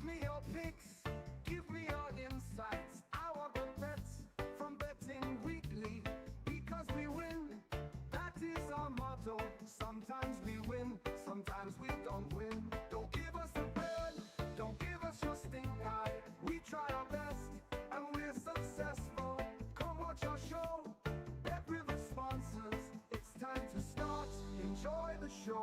me your picks, give me your insights. Our good bets from betting weekly, because we win. That is our motto. Sometimes we win, sometimes we don't win. Don't give us a bird, don't give us your stink eye. We try our best and we're successful. Come watch our show, bet with the sponsors. It's time to start, enjoy the show.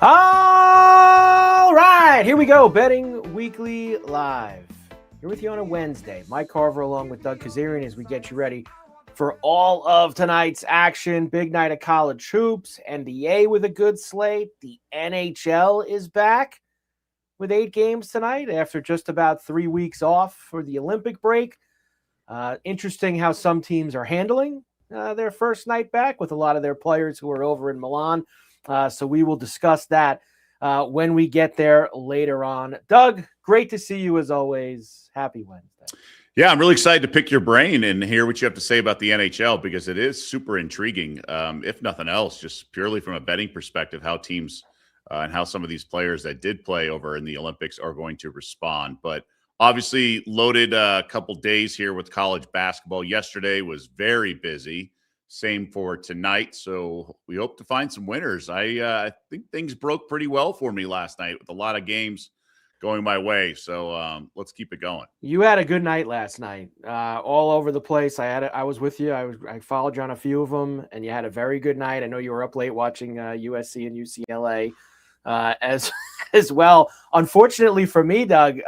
All right, here we go. Betting Weekly Live. Here with you on a Wednesday. Mike Carver along with Doug Kezirian as we get you ready for all of tonight's action. Big night of college hoops. NBA with a good slate. The NHL is back with 8 games tonight after just about 3 weeks off for the Olympic break. Interesting how some teams are handling their first night back with a lot of their players who are over in Milan. So we will discuss that when we get there later on. Doug, great to see you as always. Happy Wednesday. Yeah, I'm really excited to pick your brain and hear what you have to say about the NHL because it is super intriguing, if nothing else, just purely from a betting perspective, how teams and how some of these players that did play over in the Olympics are going to respond. But obviously loaded a couple days here with college basketball. Yesterday was very busy. Same for tonight. So we hope to find some winners. I think things broke pretty well for me last night with a lot of games going my way. So let's keep it going. You had a good night last night, all over the place. I was with you. I followed you on a few of them, and you had a very good night. I know you were up late watching USC and UCLA as as well. Unfortunately for me, Doug,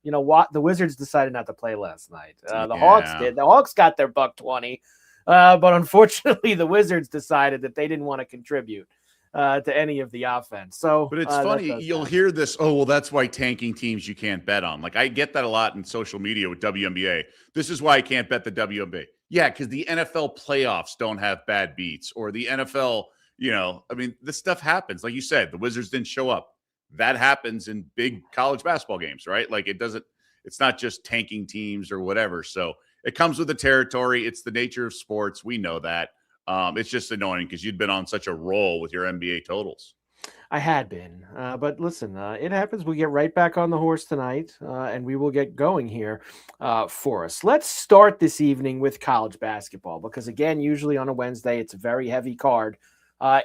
you know what? The Wizards decided not to play last night. The Hawks did. The Hawks got their $120. But unfortunately, the Wizards decided that they didn't want to contribute to any of the offense. So, but it's funny. You'll hear this. Oh, well, that's why tanking teams you can't bet on. Like I get that a lot in social media with WNBA. This is why I can't bet the WNBA. Yeah, because the NFL playoffs don't have bad beats, or the NFL. You know, I mean, this stuff happens. Like you said, the Wizards didn't show up. That happens in big college basketball games, right? Like it doesn't. It's not just tanking teams or whatever. So. It comes with the territory. It's the nature of sports. We know that. It's just annoying because you'd been on such a roll with your NBA totals. I had been. But listen, it happens. We get right back on the horse tonight, and we will get going here for us. Let's start this evening with college basketball because, again, usually on a Wednesday, it's a very heavy card,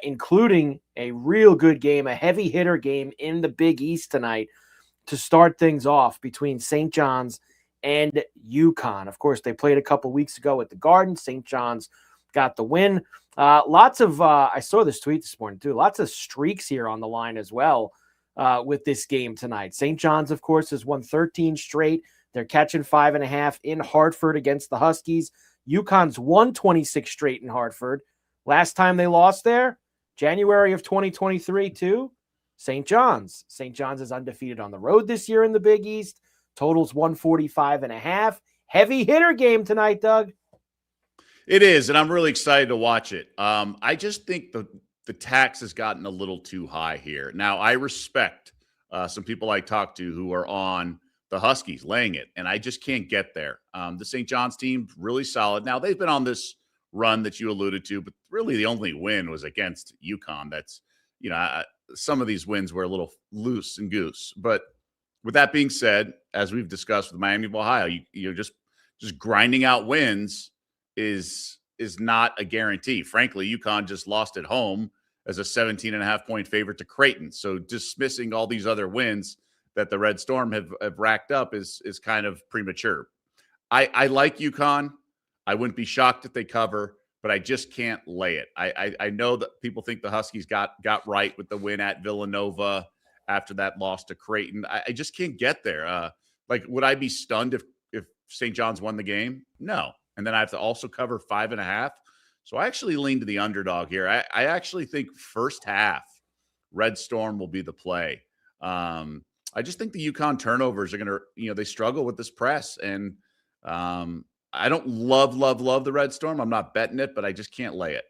including a real good game, a heavy hitter game in the Big East tonight to start things off between St. John's and UConn. Of course, they played a couple weeks ago at the Garden. St. John's got the win. Lots of, I saw this tweet this morning too, lots of streaks here on the line as well with this game tonight. St. John's, of course, has won 13 straight. They're catching 5.5 in Hartford against the Huskies. UConn's won 26 straight in Hartford. Last time they lost there, January of 2023 to St. John's. St. John's is undefeated on the road this year in the Big East. Totals 145.5. Heavy hitter game tonight, Doug. It is, and I'm really excited to watch it. I just think the tax has gotten a little too high here. Now, I respect some people I talk to who are on the Huskies laying it, and I just can't get there. The St. John's team, really solid. Now, they've been on this run that you alluded to, but really the only win was against UConn. That's, you know, some of these wins were a little loose and goose, but with that being said, as we've discussed with Miami of Ohio, you're just grinding out wins is not a guarantee. Frankly, UConn just lost at home as a 17.5-point favorite to Creighton. So dismissing all these other wins that the Red Storm have racked up is kind of premature. I like UConn. I wouldn't be shocked if they cover, but I just can't lay it. I know that people think the Huskies got right with the win at Villanova after that loss to Creighton. I just can't get there. Like, would I be stunned if St. John's won the game? No. And then I have to also cover 5.5. So I actually lean to the underdog here. I actually think first half, Red Storm will be the play. I just think the UConn turnovers are going to, they struggle with this press. And I don't love the Red Storm. I'm not betting it, but I just can't lay it.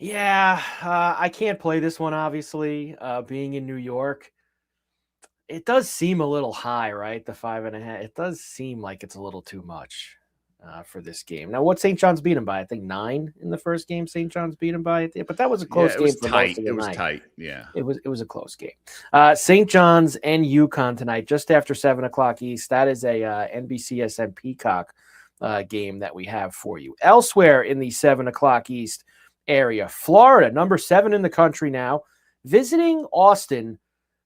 Yeah, I can't play this one, obviously, being in New York. It does seem a little high, right? The 5.5. It does seem like it's a little too much. for this game. Now, what St. John's beat them by? I think 9 in the first game. St. John's beat them by, but that was a close it game was for tight. most of the It was night. tight. Yeah, it was a close game. St. John's and UConn tonight, just after 7 o'clock East. That is a NBCSN Peacock game that we have for you. Elsewhere in the 7 o'clock East area, Florida, number 7 in the country now, visiting Austin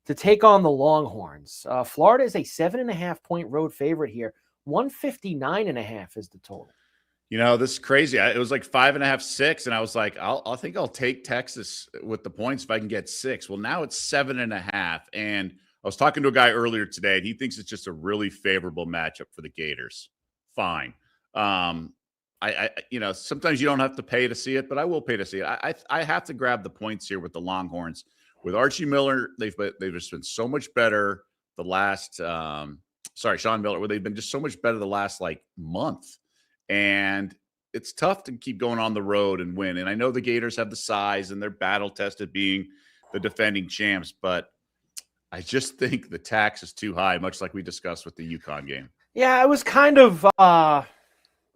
to take on the Longhorns. Florida is a 7.5-point road favorite here. 159.5 is the total. This is crazy. It was like 5.5, 6, and I was like, I think I'll take Texas with the points if I can get 6. Well, now it's 7.5, and I was talking to a guy earlier today, and he thinks it's just a really favorable matchup for the Gators. Fine. Sometimes you don't have to pay to see it, but I will pay to see it. I have to grab the points here with the Longhorns. With Archie Miller, they've just been so much better the last Sean Miller, where they've been just so much better the last month. And it's tough to keep going on the road and win. And I know the Gators have the size and they're battle tested being the defending champs, but I just think the tax is too high, much like we discussed with the UConn game. Yeah, I was kind of I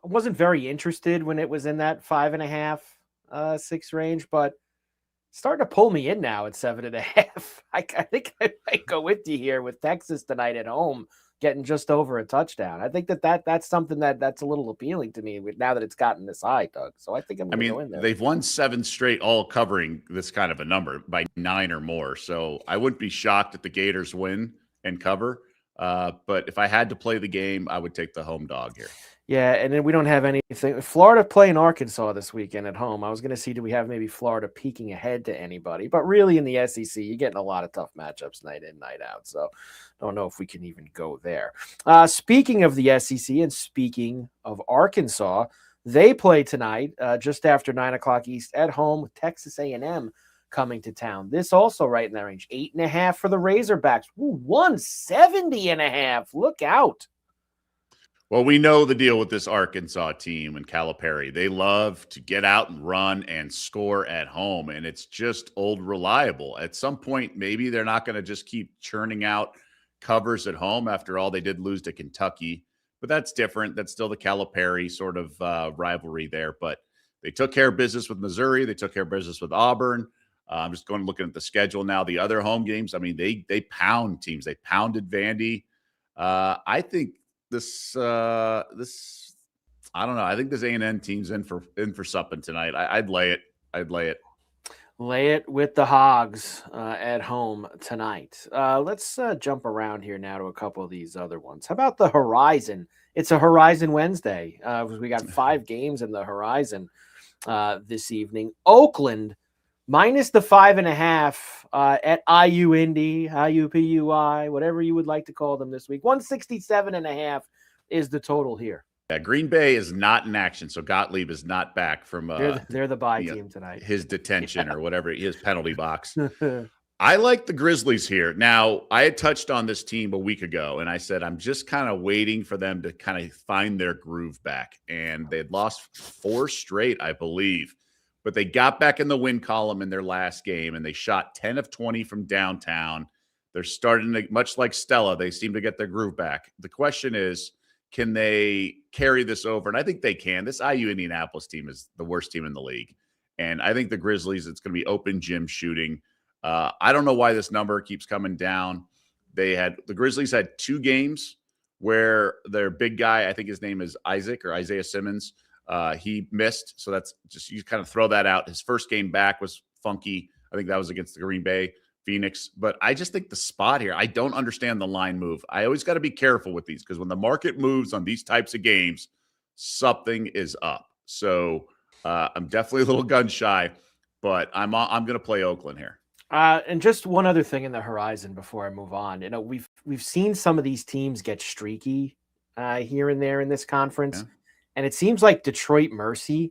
wasn't very interested when it was in that 5.5, 6 range, but starting to pull me in now at 7.5. I think I might go with you here with Texas tonight at home, getting just over a touchdown. I think that's something that's a little appealing to me now that it's gotten this high, Doug. So I think I'm going to go in there. They've won 7 straight, all covering this kind of a number by 9 or more. So I wouldn't be shocked if the Gators win and cover. But if I had to play the game, I would take the home dog here. Yeah, and then we don't have anything. Florida playing Arkansas this weekend at home. I was going to see, do we have maybe Florida peeking ahead to anybody? But really in the SEC, you're getting a lot of tough matchups night in, night out. So don't know if we can even go there. Speaking of the SEC and speaking of Arkansas, they play tonight just after 9 o'clock East at home with Texas A&M coming to town. This also right in that range. 8.5 for the Razorbacks. Ooh, 170.5. Look out. Well, we know the deal with this Arkansas team and Calipari. They love to get out and run and score at home, and it's just old reliable. At some point, maybe they're not going to just keep churning out covers at home. After all, they did lose to Kentucky, but that's different. That's still the Calipari sort of rivalry there, but they took care of business with Missouri. They took care of business with Auburn. I'm just going looking at the schedule now. The other home games, I mean, they pound teams. They pounded Vandy. I think this I don't know. I think this A&M team's in for something tonight. I'd lay it. Lay it with the Hogs at home tonight. Let's jump around here now to a couple of these other ones. How about the Horizon? It's a Horizon Wednesday. We got 5 games in the Horizon this evening. Oakland minus the 5.5 at IU Indy, IUPUI, whatever you would like to call them this week. 167.5 is the total here. Yeah, Green Bay is not in action, so Gottlieb is not back from they're the bye team tonight. His detention or whatever, his penalty box. I like the Grizzlies here. Now, I had touched on this team a week ago, and I said I'm just kind of waiting for them to kind of find their groove back. And they had lost 4 straight, I believe. But they got back in the win column in their last game, and they shot 10 of 20 from downtown. They're starting to, much like Stella, they seem to get their groove back. The question is, can they carry this over? And I think they can. This IU Indianapolis team is the worst team in the league. And I think the Grizzlies, it's going to be open gym shooting. I don't know why this number keeps coming down. The Grizzlies had 2 games where their big guy, I think his name is Isaiah Simmons, he missed. So that's just, you kind of throw that out. His first game back was funky. I think that was against the Green Bay Phoenix. But I just think the spot here, I don't understand the line move. I always got to be careful with these because when the market moves on these types of games, something is up. So I'm definitely a little gun shy, but I'm going to play Oakland here. And just one other thing in the Horizon before I move on. You know, we've seen some of these teams get streaky here and there in this conference. Yeah. And it seems like Detroit Mercy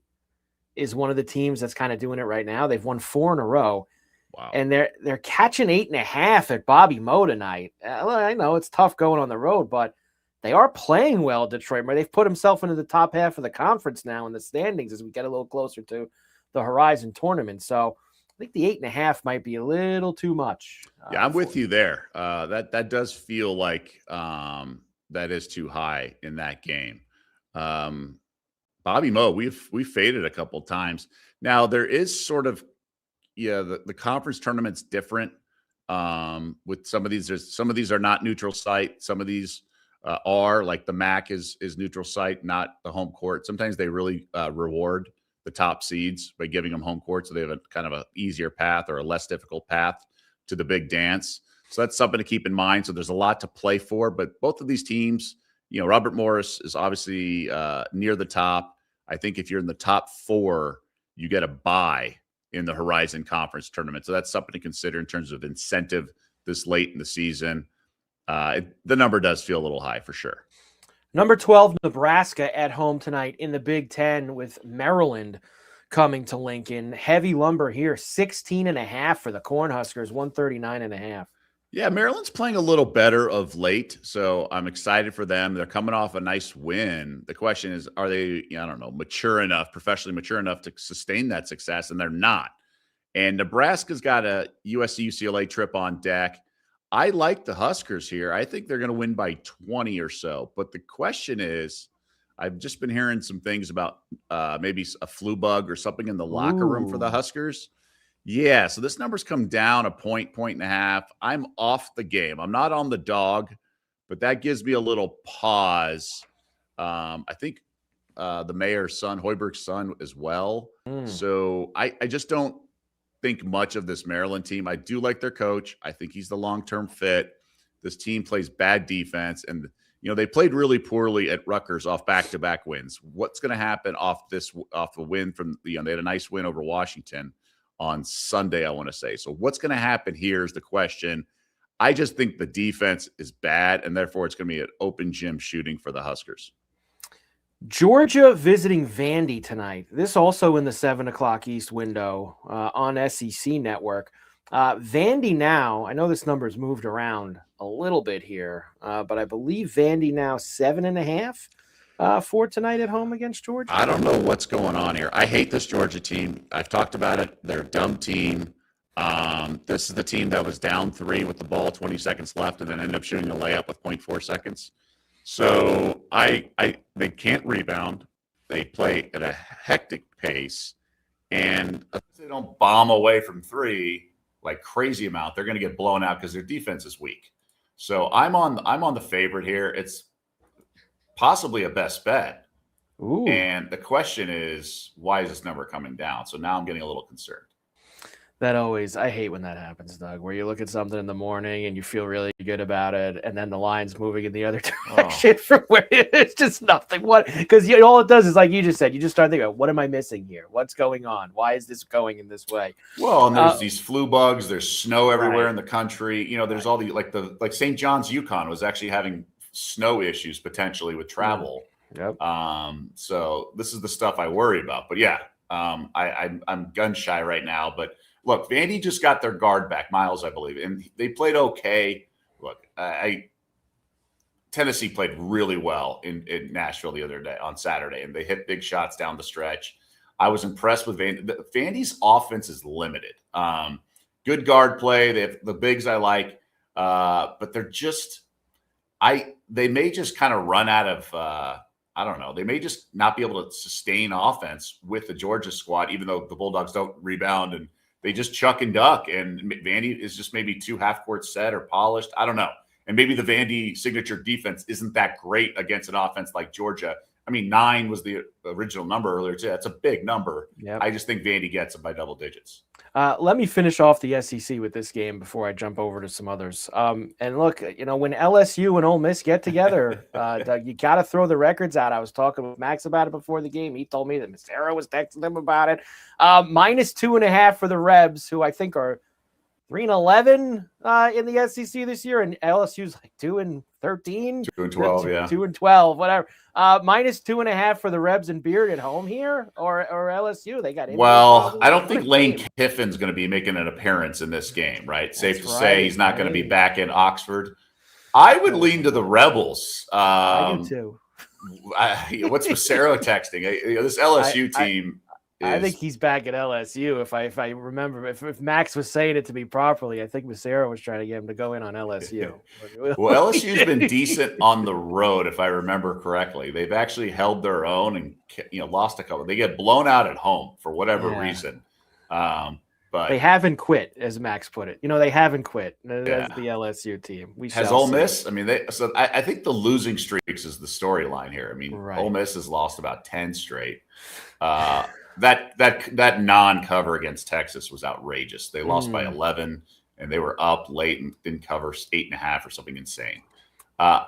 is one of the teams that's kind of doing it right now. They've won 4 in a row. Wow. And they're catching 8.5 at Bobby Moe tonight. I know it's tough going on the road, but they are playing well, Detroit. They've put themselves into the top half of the conference now in the standings as we get a little closer to the Horizon tournament. So I think the 8.5 might be a little too much. Yeah, I'm with you there. That does feel like that is too high in that game. Bobby Moe, we've faded a couple times. Now there is sort of the conference tournament's different. With some of these, some of these are not neutral site. Some of these are like the MAC is neutral site, not the home court. Sometimes they really reward the top seeds by giving them home court, so they have a kind of a easier path or a less difficult path to the big dance. So that's something to keep in mind. So there's a lot to play for, but both of these teams, Robert Morris is obviously near the top. I think if you're in the top 4, you get a bye in the Horizon Conference tournament. So that's something to consider in terms of incentive this late in the season. The number does feel a little high for sure. Number 12, Nebraska at home tonight in the Big Ten with Maryland coming to Lincoln. Heavy lumber here, 16.5 for the Cornhuskers, 139.5. Yeah, Maryland's playing a little better of late, so I'm excited for them. They're coming off a nice win. The question is, are they, mature enough, professionally mature enough to sustain that success? And they're not. And Nebraska's got a USC-UCLA trip on deck. I like the Huskers here. I think they're going to win by 20 or so. But the question is, I've just been hearing some things about maybe a flu bug or something in the locker room for the Huskers. Yeah, so this number's come down a point and a half. I'm off the game. I'm not on the dog, but that gives me a little pause. I think the mayor's son, Hoiberg's son, as well. So I just don't think much of this Maryland team. I do like their coach. I think he's the long-term fit. This team plays bad defense, and they played really poorly at Rutgers off back-to-back wins. What's going to happen off the win from they had a nice win over Washington on Sunday, I want to say. So what's going to happen here is the question. I just think the defense is bad, and therefore it's going to be an open gym shooting for the Huskers. Georgia visiting Vandy tonight. This also in the 7 o'clock East window on SEC Network. Vandy now, I know this number's moved around a little bit here, but I believe Vandy now 7.5 for tonight at home against Georgia. I don't know what's going on here. I hate this Georgia team. I've talked about it. They're a dumb team. This is the team that was down 3 with the ball, 20 seconds left, and then ended up shooting a layup with 0.4 seconds. So they can't rebound. They play at a hectic pace, and if they don't bomb away from 3 like crazy amount, they're going to get blown out because their defense is weak. So I'm on the favorite here. It's possibly a best bet. Ooh. And the question is, why is this number coming down? So now I'm getting a little concerned. I hate when that happens, Doug, where you look at something in the morning and you feel really good about it, and then the line's moving in the other direction from where it's just nothing. Because all it does is, like you just said, you just start thinking, what am I missing here? What's going on? Why is this going in this way? Well, and there's these flu bugs. There's snow everywhere in the country. There's all the like St. John's, UConn was actually having snow issues potentially with travel. Yep. So this is the stuff I worry about. But yeah, I'm gun shy right now. But look, Vandy just got their guard back, Miles, I believe, and they played okay. Look, Tennessee played really well in Nashville the other day on Saturday, and they hit big shots down the stretch. I was impressed with Vandy. Vandy's offense is limited. Good guard play. They have the bigs I like, but they're just they may just kind of run out of I don't know. They may just not be able to sustain offense with the Georgia squad, even though the Bulldogs don't rebound and they just chuck and duck. And Vandy is just maybe too half-court set or polished. I don't know. And maybe the Vandy signature defense isn't that great against an offense like Georgia. I mean, 9 was the original number earlier, too. That's a big number. Yep. I just think Vandy gets it by double digits. Let me finish off the SEC with this game before I jump over to some others. And look, when LSU and Ole Miss get together, Doug, you got to throw the records out. I was talking with Max about it before the game. He told me that Massaro was texting them about it. -2.5 for the Rebs, who I think are 3-11 in the SEC this year, and LSU's like 2-13, 2-12, yeah, 2-12, whatever. -2.5 for the Rebs and Beard at home here, or LSU. They got in. Well, I don't think Lane Kiffin's going to be making an appearance in this game, right? Safe to say he's not going to be back in Oxford. I would lean to the Rebels. I do too. What's Massaro texting? This LSU team I think he's back at LSU. If I remember, if Max was saying it to me properly, I think Massero was trying to get him to go in on LSU. Well, LSU's been decent on the road, if I remember correctly. They've actually held their own and lost a couple. They get blown out at home for whatever reason, but they haven't quit, as Max put it. They haven't quit. That's the LSU team. Has Ole Miss? I mean, I think the losing streaks is the storyline here. I mean, Ole Miss has lost about 10 straight. That non-cover against Texas was outrageous. They lost by 11, and they were up late and didn't cover 8.5 or something insane.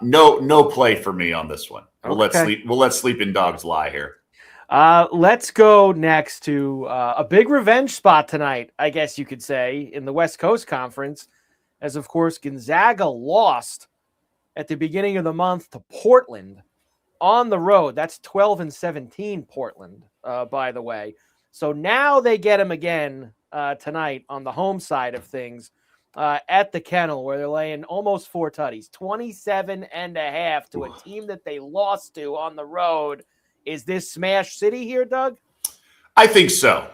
No play for me on this one. We'll let sleeping dogs lie here. Let's go next to a big revenge spot tonight, I guess you could say, in the West Coast Conference, as of course Gonzaga lost at the beginning of the month to Portland on the road. That's 12-17 Portland, by the way. So now they get him again tonight on the home side of things at the Kennel, where they're laying almost 4 tutties, 27.5 to a team that they lost to on the road. Is this Smash City here, Doug? I think so.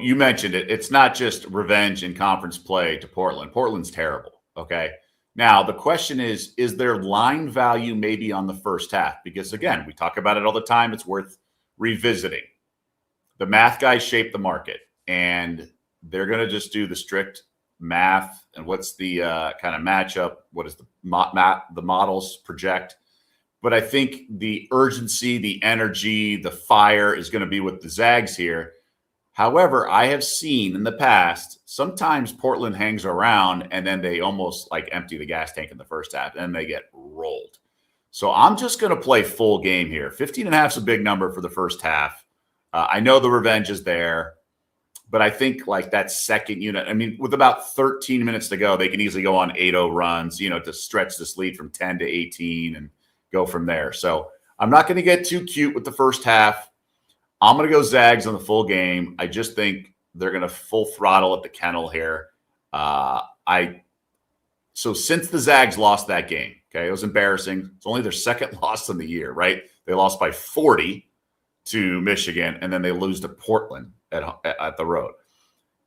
You mentioned it. It's not just revenge in conference play to Portland. Portland's terrible, okay? Now, the question is there line value maybe on the first half? Because, again, we talk about it all the time. It's worth revisiting. The math guys shape the market, and they're going to just do the strict math and what's the kind of matchup, what does the models project. But I think the urgency, the energy, the fire is going to be with the Zags here. However, I have seen in the past, sometimes Portland hangs around and then they almost like empty the gas tank in the first half and they get rolled. So I'm just going to play full game here. 15.5 is a big number for the first half. I know the revenge is there, but I think like that second unit, I mean, with about 13 minutes to go, they can easily go on 8-0 runs, to stretch this lead from 10 to 18 and go from there. So I'm not going to get too cute with the first half. I'm going to go Zags on the full game. I just think they're going to full throttle at the Kennel here. So since the Zags lost that game, okay, it was embarrassing. It's only their second loss in the year, right? They lost by 40 to Michigan, and then they lose to Portland at the road.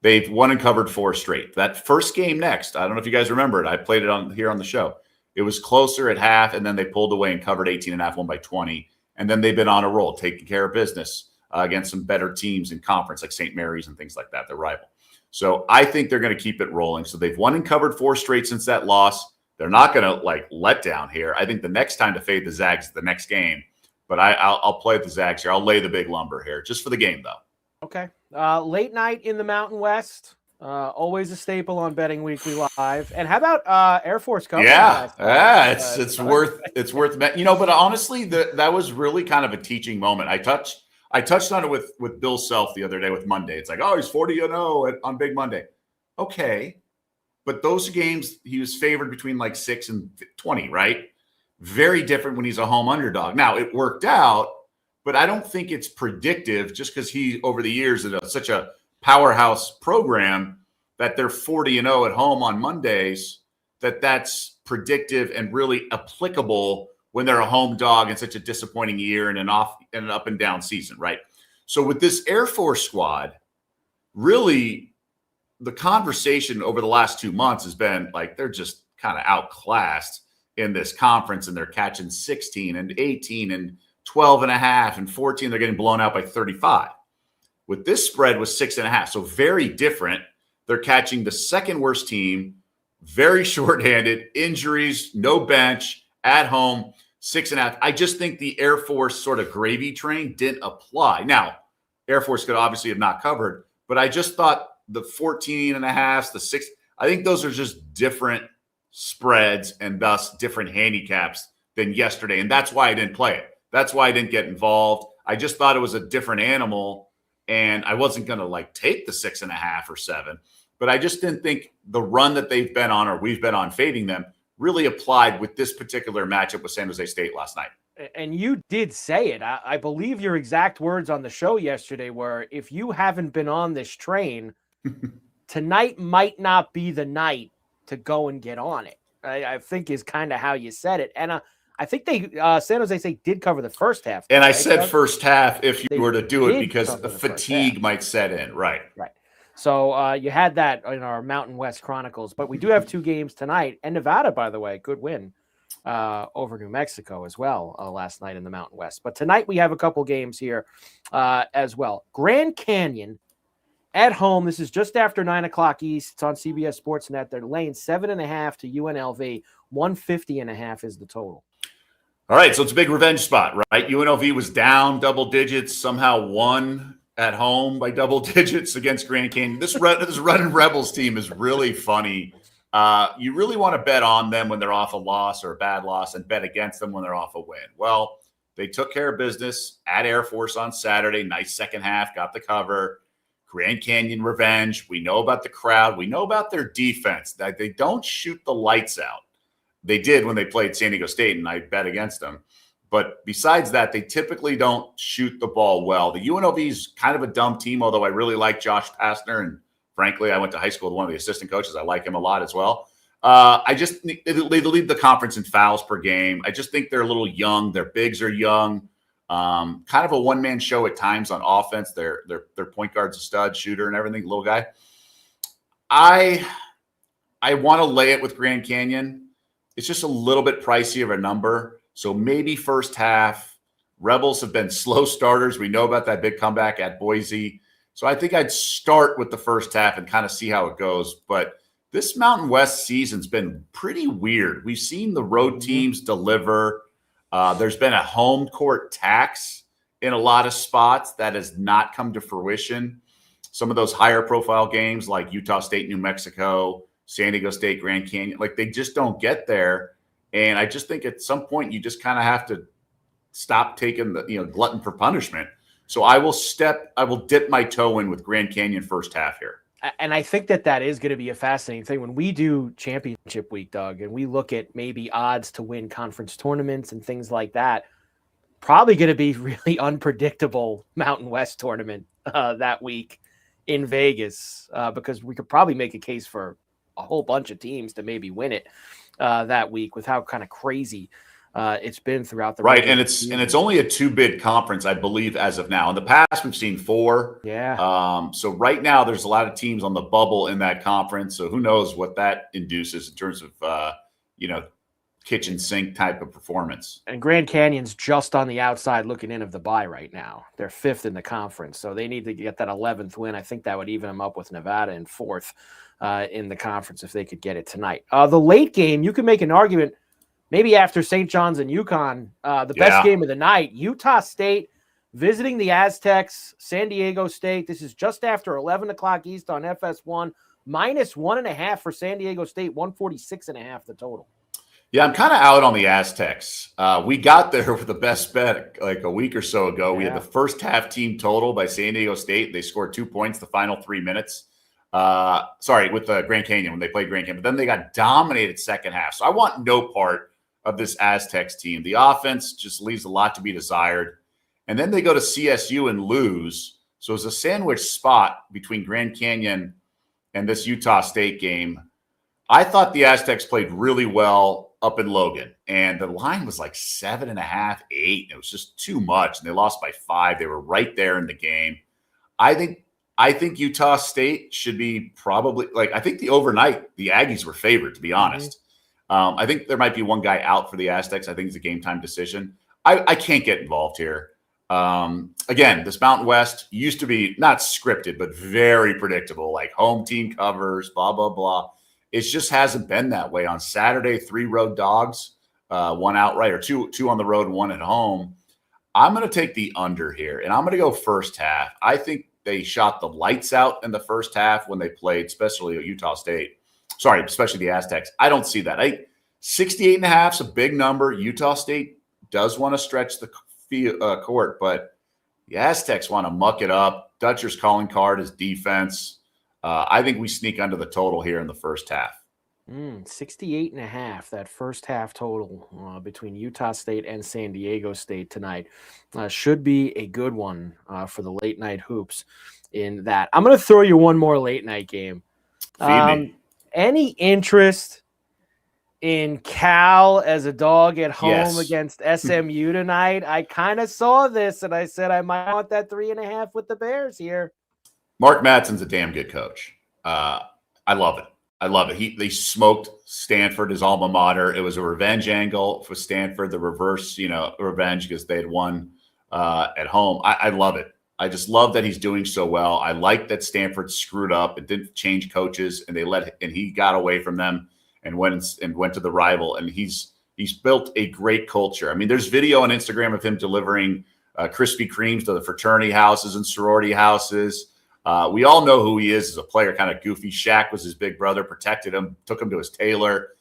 They've won and covered 4 straight. That first game next, I don't know if you guys remember it. I played it on here on the show. It was closer at half, and then they pulled away and covered 18.5, won by 20. And then they've been on a roll, taking care of business against some better teams in conference like St. Mary's and things like that, their rival. So I think they're going to keep it rolling. So they've won and covered 4 straight since that loss. They're not going to let down here. I think the next time to fade the Zags is the next game. But I'll play the Zags here. I'll lay the big lumber here just for the game, though. Okay. Late night in the Mountain West. Always a staple on Betting Weekly Live. And how about Air Force Cup? It's worth but honestly, that was really kind of a teaching moment. I touched on it with Bill Self the other day with Monday. It's like, oh, he's 40-0 on Big Monday. Okay. But those games, he was favored between like 6 and 20, right? Very different when he's a home underdog. Now, it worked out, but I don't think it's predictive just because he, over the years, is such a powerhouse program that they're 40-0 at home on Mondays, that's predictive and really applicable when they're a home dog in such a disappointing year and an up and down season, right? So with this Air Force squad, really the conversation over the last 2 months has been like they're just kind of outclassed in this conference, and they're catching 16 and 18 and 12.5 and 14. They're getting blown out by 35. With this spread was 6.5, so very different. They're catching the second worst team, very shorthanded, injuries, no bench, at home, 6.5. I just think the Air Force sort of gravy train didn't apply. Now, Air Force could obviously have not covered, but I just thought the 14.5, the 6, I think those are just different spreads and thus different handicaps than yesterday. And that's why I didn't play it. That's why I didn't get involved. I just thought it was a different animal, and I wasn't going to take the 6.5 or 7. But I just didn't think the run that they've been on, or we've been on fading them, really applied with this particular matchup with San Jose State last night. And you did say it. I believe your exact words on the show yesterday were, if you haven't been on this train, tonight might not be the night to go and get on it. I think is kind of how you said it. And I think they San Jose State did cover the first half. And I right, said Doug? first half if you They were to do it did because cover the the first fatigue half. might set in. Right. Right. So you had that in our Mountain West Chronicles, but we do have 2 games tonight. And Nevada, by the way, good win over New Mexico as well last night in the Mountain West. But tonight we have a couple games here as well. Grand Canyon at home. This is just after 9 o'clock East. It's on CBS Sportsnet. They're laying 7.5 to UNLV. 150.5 is the total. All right, so it's a big revenge spot, right? UNLV was down double digits, somehow won at home by double digits against Grand Canyon. This Running Rebels team is really funny. You really want to bet on them when they're off a loss or a bad loss and bet against them when they're off a win. Well, they took care of business at Air Force on Saturday. Nice second half, got the cover. Grand Canyon revenge. We know about the crowd. We know about their defense, that they don't shoot the lights out. They did when they played San Diego State, and I bet against them. But besides that, they typically don't shoot the ball well. The UNLV is kind of a dumb team, although I really like Josh Pastner. And frankly, I went to high school with one of the assistant coaches. I like him a lot as well. They lead the conference in fouls per game. I just think they're a little young. Their bigs are young. Kind of a one-man show at times on offense. Their point guard's a stud shooter and everything, little guy. I want to lay it with Grand Canyon. It's just a little bit pricey of a number. So maybe first half. Rebels have been slow starters. We know about that big comeback at Boise. So I think I'd start with the first half and kind of see how it goes. But this Mountain West season's been pretty weird. We've seen the road teams deliver. There's been a home court tax in a lot of spots that has not come to fruition. Some of those higher profile games like Utah State, New Mexico, San Diego State, Grand Canyon, like they just don't get there. And I just think at some point you just kind of have to stop taking the glutton for punishment. So I will dip my toe in with Grand Canyon first half here. And I think that is going to be a fascinating thing when we do championship week, Doug, and we look at maybe odds to win conference tournaments and things like that. Probably going to be really unpredictable Mountain West tournament that week in Vegas because we could probably make a case for a whole bunch of teams to maybe win it that week with how kind of crazy it's been throughout the right. And it's only a 2-bid conference, I believe, as of now. In the past, we've seen 4. Yeah. So right now, there's a lot of teams on the bubble in that conference. So who knows what that induces in terms of kitchen sink type of performance. And Grand Canyon's just on the outside looking in of the bye right now. They're 5th in the conference, so they need to get that 11th win. I think that would even them up with Nevada in 4th in the conference if they could get it tonight. The late game, you can make an argument maybe after St. John's and UConn, the best game of the night, Utah State visiting the Aztecs, San Diego State. This is just after 11 o'clock East on FS1, -1.5 for San Diego State, 146.5 the total. Yeah, I'm kind of out on the Aztecs. We got there with the best bet like a week or so ago. We had the first half team total by San Diego State. They scored 2 points the final 3 minutes. With the Grand Canyon when they played Grand Canyon. But then they got dominated second half. So I want no part of this Aztecs team. The offense just leaves a lot to be desired. And then they go to CSU and lose. So it's a sandwich spot between Grand Canyon and this Utah State game. I thought the Aztecs played really well up in Logan, and the line was like 7.5, 8. It was just too much, and they lost by 5. They were right there in the game. I think Utah State should be probably I think the overnight, the Aggies were favored, to be honest. I think there might be one guy out for the Aztecs. I think it's a game time decision. I can't get involved here. Again, this Mountain West used to be not scripted, but very predictable, like home team covers, blah, blah, blah. It just hasn't been that way. On Saturday, 3 road dogs, 1 outright, or two on the road and 1 at home. I'm going to take the under here, and I'm going to go first half. I think they shot the lights out in the first half when they played, especially at Utah State. Sorry, especially the Aztecs. I don't see that. 68.5 is a big number. Utah State does want to stretch the court, but the Aztecs want to muck it up. Dutcher's calling card is defense. I think we sneak under the total here in the first half. 68.5, that first half total between Utah State and San Diego State tonight should be a good one for the late night hoops in that. I'm going to throw you one more late night game. Feed me. Any interest in Cal as a dog at home Yes. against SMU tonight. I kind of saw this and I said I might want that 3.5 with the Bears here. Mark Madsen's a damn good coach. I love it. I love it. They smoked Stanford, his alma mater. It was a revenge angle for Stanford, the reverse, revenge because they had won at home. I love it. I just love that he's doing so well. I like that Stanford screwed up and didn't change coaches, and he got away from them and went to the rival. And he's built a great culture. I mean, there's video on Instagram of him delivering Krispy Kremes to the fraternity houses and sorority houses. We all know who he is as a player, kind of goofy. Shaq was his big brother, protected him, took him to his tailor.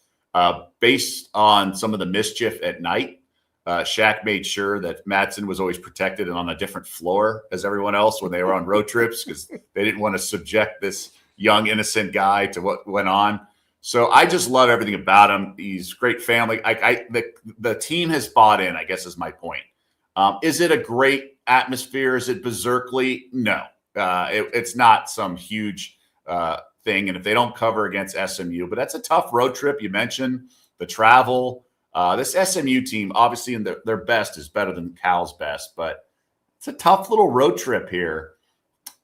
Based on some of the mischief at night, Shaq made sure that Madsen was always protected and on a different floor as everyone else when they were on road trips because they didn't want to subject this young, innocent guy to what went on. So I just love everything about him. He's great family. The team has bought in, I guess is my point. Is it a great atmosphere? Is it berserkly? No. It's not some huge thing. And if they don't cover against SMU, but that's a tough road trip. You mentioned the travel. This SMU team, obviously, in their best is better than Cal's best, but it's a tough little road trip here.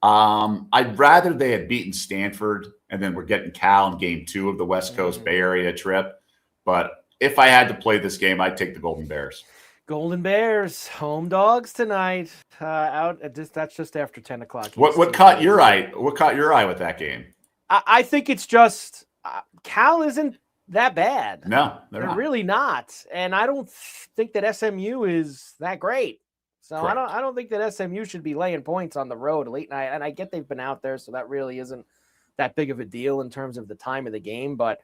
I'd rather they had beaten Stanford and then we're getting Cal in game 2 of the West Coast Bay Area trip. But if I had to play this game, I'd take the Golden Bears. Golden Bears, home dogs tonight. That's just after 10 o'clock. What caught your eye? What caught your eye with that game? I think it's just Cal isn't that bad. No, they're not. Really not. And I don't think that SMU is that great. So Correct. I don't think that SMU should be laying points on the road late night. And I get they've been out there, so that really isn't that big of a deal in terms of the time of the game. But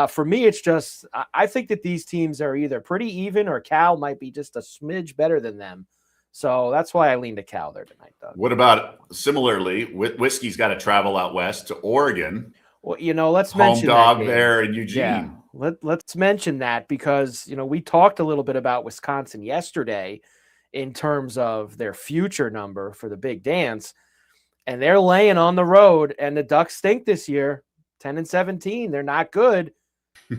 for me, it's just I think that these teams are either pretty even or Cal might be just a smidge better than them. So that's why I lean to Cal there tonight, Doug. What about similarly? Whiskey's got to travel out west to Oregon. Well, let's mention home dog that there in Eugene. Yeah, let's mention that because we talked a little bit about Wisconsin yesterday in terms of their future number for the big dance, and they're laying on the road, and the Ducks stink this year, 10-17. They're not good.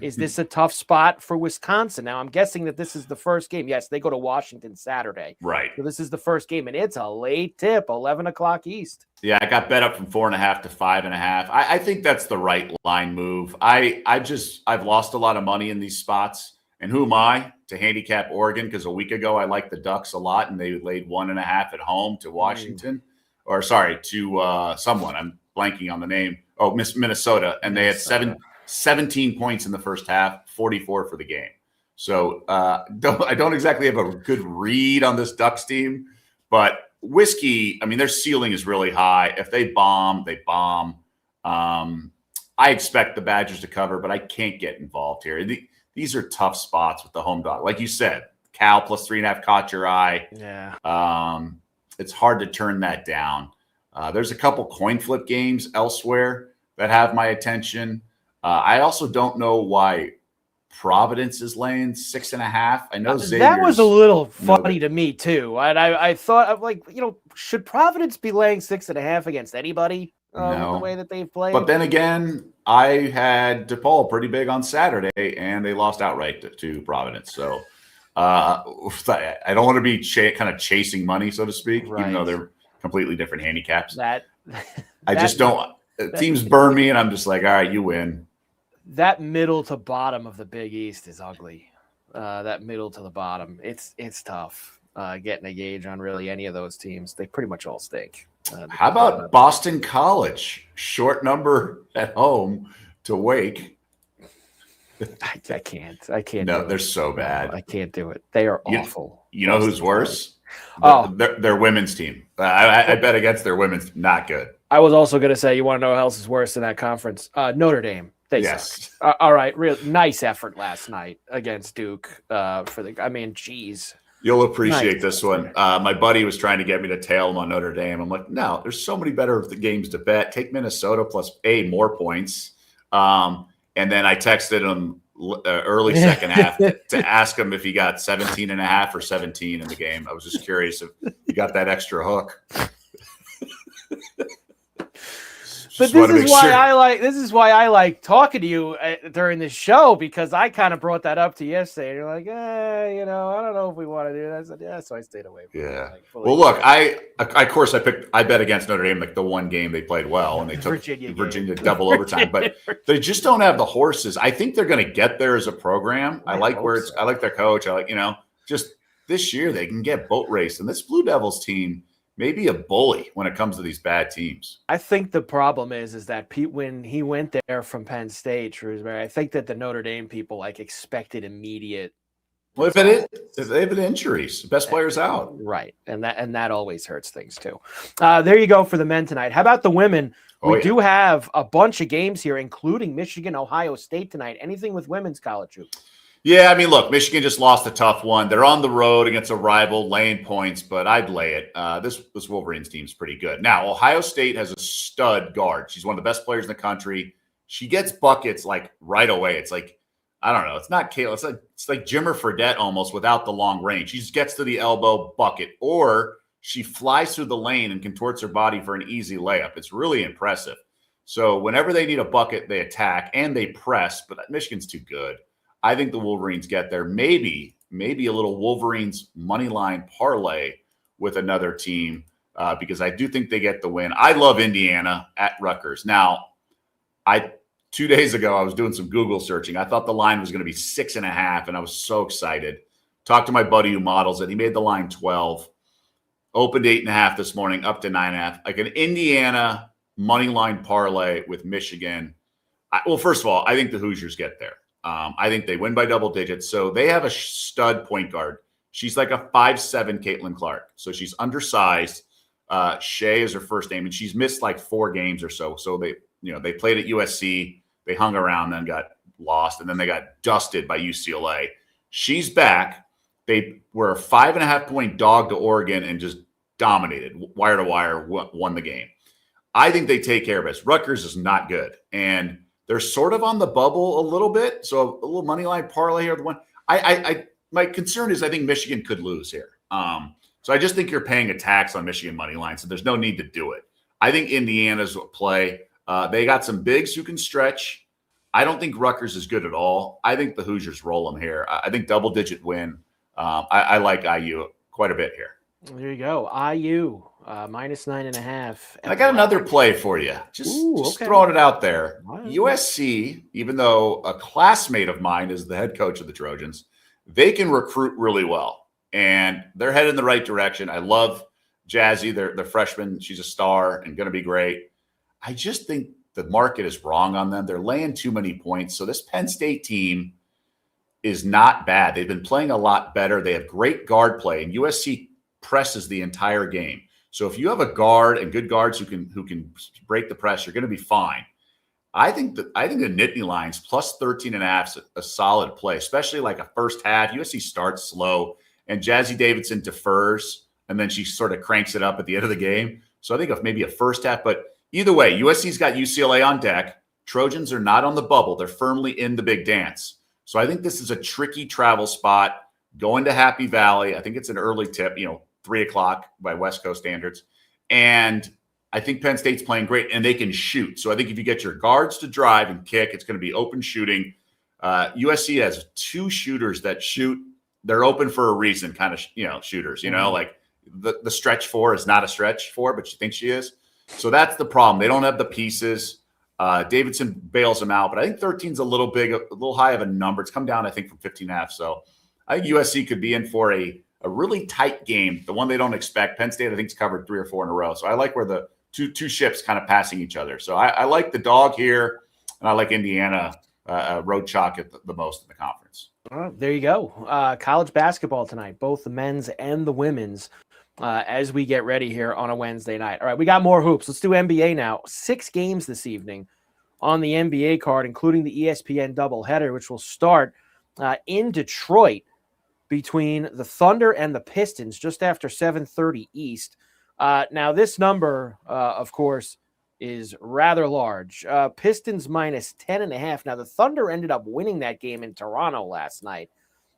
Is this a tough spot for Wisconsin? Now, I'm guessing that this is the first game. Yes, they go to Washington Saturday. Right. So this is the first game, and it's a late tip, 11 o'clock East. Yeah, I got bet up from 4.5 to 5.5. I think that's the right line move. I've lost a lot of money in these spots. And who am I to handicap Oregon? Because a week ago, I liked the Ducks a lot, and they laid 1.5 at home to Washington. Or sorry, to someone. I'm blanking on the name. Oh, Minnesota. And they had 17 points in the first half, 44 for the game. So I don't exactly have a good read on this Ducks team, but Whiskey, I mean, their ceiling is really high. If they bomb, they bomb. I expect the Badgers to cover, but I can't get involved here. These are tough spots with the home dog. Like you said, Cal plus 3.5 caught your eye. Yeah. It's hard to turn that down. There's a couple coin flip games elsewhere that have my attention. I also don't know why Providence is laying 6.5. I know Xavier's that was a little funny to me too. And I thought of should Providence be laying 6.5 against anybody? No. The way that they've played. But then again, I had DePaul pretty big on Saturday, and they lost outright to Providence. So I don't want to be kind of chasing money, so to speak, right. even though they're completely different handicaps. I just don't. Teams burn me, and I'm just like, all right, you win. That middle to bottom of the Big East is ugly. That middle to the bottom, it's tough getting a gauge on really any of those teams. They pretty much all stink. How about Boston College? Short number at home to Wake. I can't. No, they're so bad. I can't do it. They are awful. You know who's worse? Oh, their women's team. I bet against their women's. Not good. I was also going to say, you want to know who else is worse in that conference? Notre Dame. They suck. All right. Real nice effort last night against Duke. Geez. You'll appreciate this one. My buddy was trying to get me to tail him on Notre Dame. I'm like, no, there's so many better games to bet. Take Minnesota plus more points. And then I texted him early second half to ask him if he got 17.5 or 17 in the game. I was just curious if he got that extra hook. But this is why I like talking to you during this show, because I kind of brought that up to you yesterday. And you're like, I don't know if we want to do that. I said, yeah, so I stayed away from it. Yeah. Like, Well, look, I bet against Notre Dame, like the one game they played well, and they took Virginia double overtime, but they just don't have the horses. I think they're going to get there as a program. I like their coach. I like, just this year they can get boat raced, and this Blue Devils team may be a bully when it comes to these bad teams. I think the problem is that Pete, when he went there from Penn State, Shrewsbury, I think that the Notre Dame people expected immediate. Well, if they've been injuries, best players out, right, and that always hurts things too. There you go for the men tonight. How about the women? We do have a bunch of games here, including Michigan, Ohio State tonight. Anything with women's college hoops? Yeah, I mean, look, Michigan just lost a tough one. They're on the road against a rival, laying points, but I'd lay it. This Wolverines team's pretty good. Now, Ohio State has a stud guard. She's one of the best players in the country. She gets buckets right away. It's like, I don't know. It's not Kayla. It's like Jimmer Fredette almost without the long range. She just gets to the elbow, bucket, or she flies through the lane and contorts her body for an easy layup. It's really impressive. So whenever they need a bucket, they attack and they press, but Michigan's too good. I think the Wolverines get there. Maybe a little Wolverines money line parlay with another team because I do think they get the win. I love Indiana at Rutgers. Now, 2 days ago, I was doing some Google searching. I thought the line was going to be 6.5, and I was so excited. Talked to my buddy who models it. He made the line 12. Opened 8.5 this morning, up to 9.5. Like an Indiana money line parlay with Michigan. Well, first of all, I think the Hoosiers get there. I think they win by double digits. So they have a stud point guard. She's like a 5'7" Caitlin Clark. So she's undersized. Shea is her first name, and she's missed 4 games or so. So they played at USC. They hung around, then got lost, and then they got dusted by UCLA. She's back. They were a 5.5-point dog to Oregon and just dominated. Wire to wire, won the game. I think they take care of us. Rutgers is not good. And they're sort of on the bubble a little bit. So a little money line parlay here. My concern is I think Michigan could lose here. So I just think you're paying a tax on Michigan money line. So there's no need to do it. I think Indiana's play. They got some bigs who can stretch. I don't think Rutgers is good at all. I think the Hoosiers roll them here. I think double-digit win. I like IU quite a bit here. There you go. IU minus 9.5. And I got another play for you. Just throwing it out there. Right. USC, even though a classmate of mine is the head coach of the Trojans, they can recruit really well. And they're headed in the right direction. I love Jazzy. They're freshman. She's a star and going to be great. I just think the market is wrong on them. They're laying too many points. So this Penn State team is not bad. They've been playing a lot better. They have great guard play, and USC presses the entire game. So if you have a guard and good guards who can break the press, you're going to be fine. I think the Nittany lines plus 13.5 is a solid play, especially like a first half. USC starts slow, and Jazzy Davidson defers, and then she sort of cranks it up at the end of the game. So I think of maybe a first half, but either way, USC's got UCLA on deck. Trojans are not on the bubble. They're firmly in the big dance. So I think this is a tricky travel spot. Going to Happy Valley. I think it's an early tip, 3:00 by West Coast standards. And I think Penn State's playing great, and they can shoot. So I think if you get your guards to drive and kick, it's going to be open shooting. USC has 2 shooters that shoot. They're open for a reason, kind of, shooters. Like the stretch 4 is not a stretch 4, but you think she is. So that's the problem. They don't have the pieces. Davidson bails them out, but I think 13's a little big, a little high of a number. It's come down, I think, from 15.5. So I think USC could be in for a really tight game, the one they don't expect. Penn State, I think, has covered 3 or 4 in a row. So I like where the two ships kind of passing each other. So I like the dog here, and I like Indiana road chalk at the most in the conference. There you go. College basketball tonight, both the men's and the women's, as we get ready here on a Wednesday night. All right, we got more hoops. Let's do NBA now. 6 games this evening on the NBA card, including the ESPN doubleheader, which will start in Detroit between the Thunder and the Pistons just after 7:30 East. Now, this number, of course, is rather large. Pistons minus 10.5. Now, the Thunder ended up winning that game in Toronto last night,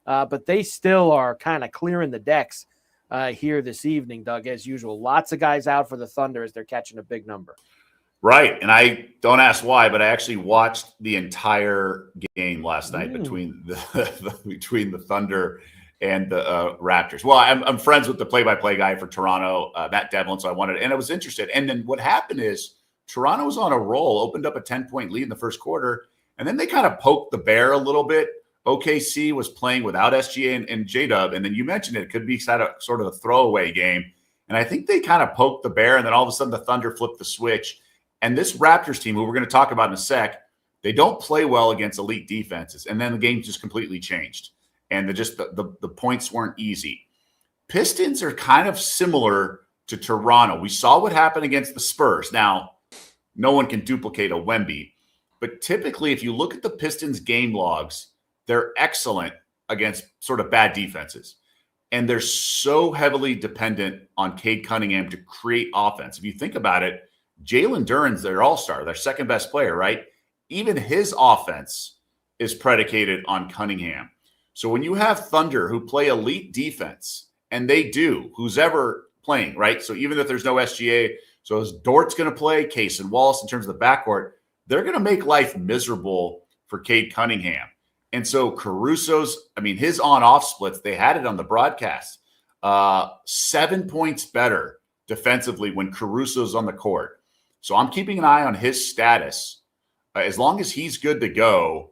but they still are kind of clearing the decks here this evening, Doug, as usual. Lots of guys out for the Thunder as they're catching a big number. Right. And I don't ask why, but I actually watched the entire game last night between the Thunder and the Raptors. Well, I'm friends with the play-by-play guy for Toronto, Matt Devlin, so I wanted, and I was interested. And then what happened is Toronto was on a roll, opened up a 10-point lead in the first quarter, and then they kind of poked the bear a little bit. OKC was playing without SGA and J-Dub, and then you mentioned it could be sort of a throwaway game. And I think they kind of poked the bear, and then all of a sudden the Thunder flipped the switch. And this Raptors team, who we're going to talk about in a sec, they don't play well against elite defenses. And then the game just completely changed. And the points weren't easy. Pistons are kind of similar to Toronto. We saw what happened against the Spurs. Now, no one can duplicate a Wemby. But typically, if you look at the Pistons game logs, they're excellent against sort of bad defenses. And they're so heavily dependent on Cade Cunningham to create offense. If you think about it, Jalen Duren's their all-star, their second best player, right? Even his offense is predicated on Cunningham. So when you have Thunder who play elite defense, and they do, who's ever playing, right? So even if there's no SGA, so as Dort's going to play, Case and Wallace in terms of the backcourt, they're going to make life miserable for Cade Cunningham. And so his on-off splits, they had it on the broadcast, 7 points better defensively when Caruso's on the court. So I'm keeping an eye on his status. As long as he's good to go,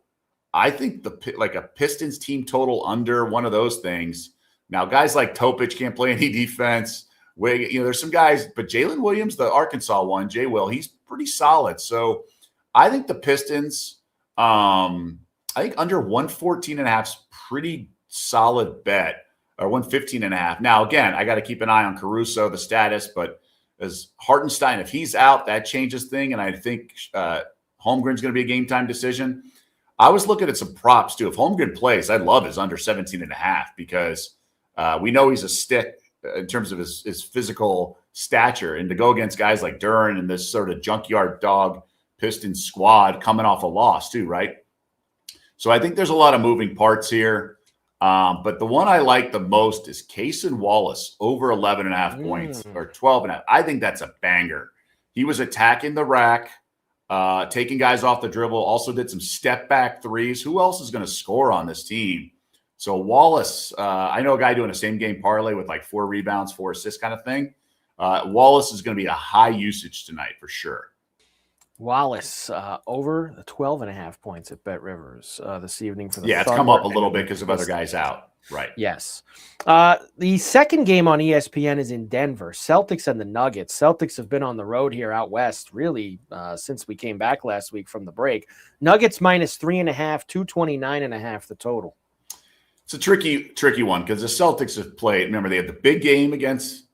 I think a Pistons team total under one of those things. Now, guys like Topic can't play any defense. There's some guys, but Jalen Williams, the Arkansas one, Jay Will, he's pretty solid. So I think the Pistons, I think under 114.5 is pretty solid bet, or 115.5. Now, again, I got to keep an eye on Caruso, the status, but as Hartenstein, if he's out, that changes thing. And I think Holmgren's going to be a game time decision. I was looking at some props too. If Holmgren plays, I'd love his under 17.5 because we know he's a stick in terms of his physical stature. And to go against guys like Duren and this sort of junkyard dog Pistons squad coming off a loss too, right? So I think there's a lot of moving parts here. But the one I like the most is Case and Wallace over 11.5 points or 12.5. I think that's a banger. He was attacking the rack, taking guys off the dribble, also did some step back threes. Who else is going to score on this team? So Wallace, I know a guy doing a same game parlay with like 4 rebounds, 4 assists kind of thing. Wallace is going to be a high usage tonight for sure. Wallace over the 12.5 points at Bet Rivers this evening for the Thunder. It's come up a little bit because of other guys out. Right. Yes. The second game on ESPN is in Denver. Celtics and the Nuggets. Celtics have been on the road here out west really since we came back last week from the break. Nuggets minus 3.5, 229.5 the total. It's a tricky one because the Celtics have played. Remember, they had the big game against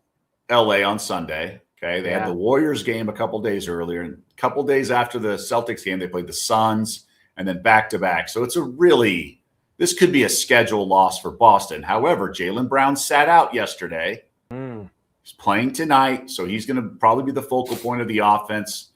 LA on Sunday. Okay, they had the Warriors game a couple days earlier, and a couple days after the Celtics game, they played the Suns, and then back-to-back. So this could be a schedule loss for Boston. However, Jaylen Brown sat out yesterday. He's playing tonight, so he's going to probably be the focal point of the offense.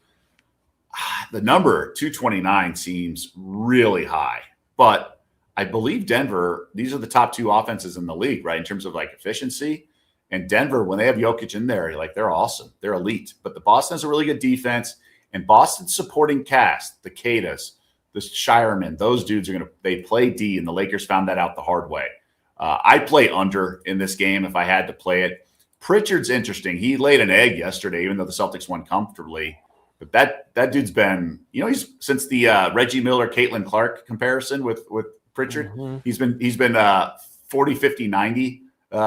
The number 229 seems really high, but I believe Denver, these are the top 2 offenses in the league, right, in terms of like efficiency. And Denver, when they have Jokic in there, they're awesome. They're elite. But the Boston has a really good defense. And Boston's supporting cast, the Cadas, the Shireman, those dudes they play D, and the Lakers found that out the hard way. I play under in this game if I had to play it. Pritchard's interesting. He laid an egg yesterday, even though the Celtics won comfortably. But that dude's been, he's since the Reggie Miller, Caitlin Clark comparison with Pritchard, he's been 40, 50, 90.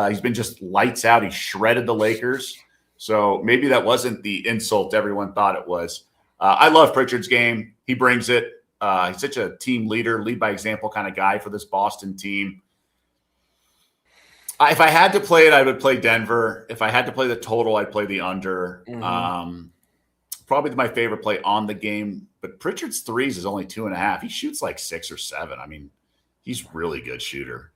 He's been just lights out. He shredded the Lakers. So maybe that wasn't the insult everyone thought it was. I love Pritchard's game. He brings it. He's such a team leader, lead by example kind of guy for this Boston team. If I had to play it, I would play Denver. If I had to play the total, I'd play the under. Probably my favorite play on the game. But Pritchard's threes is only 2.5. He shoots like 6 or 7. I mean, he's really good shooter.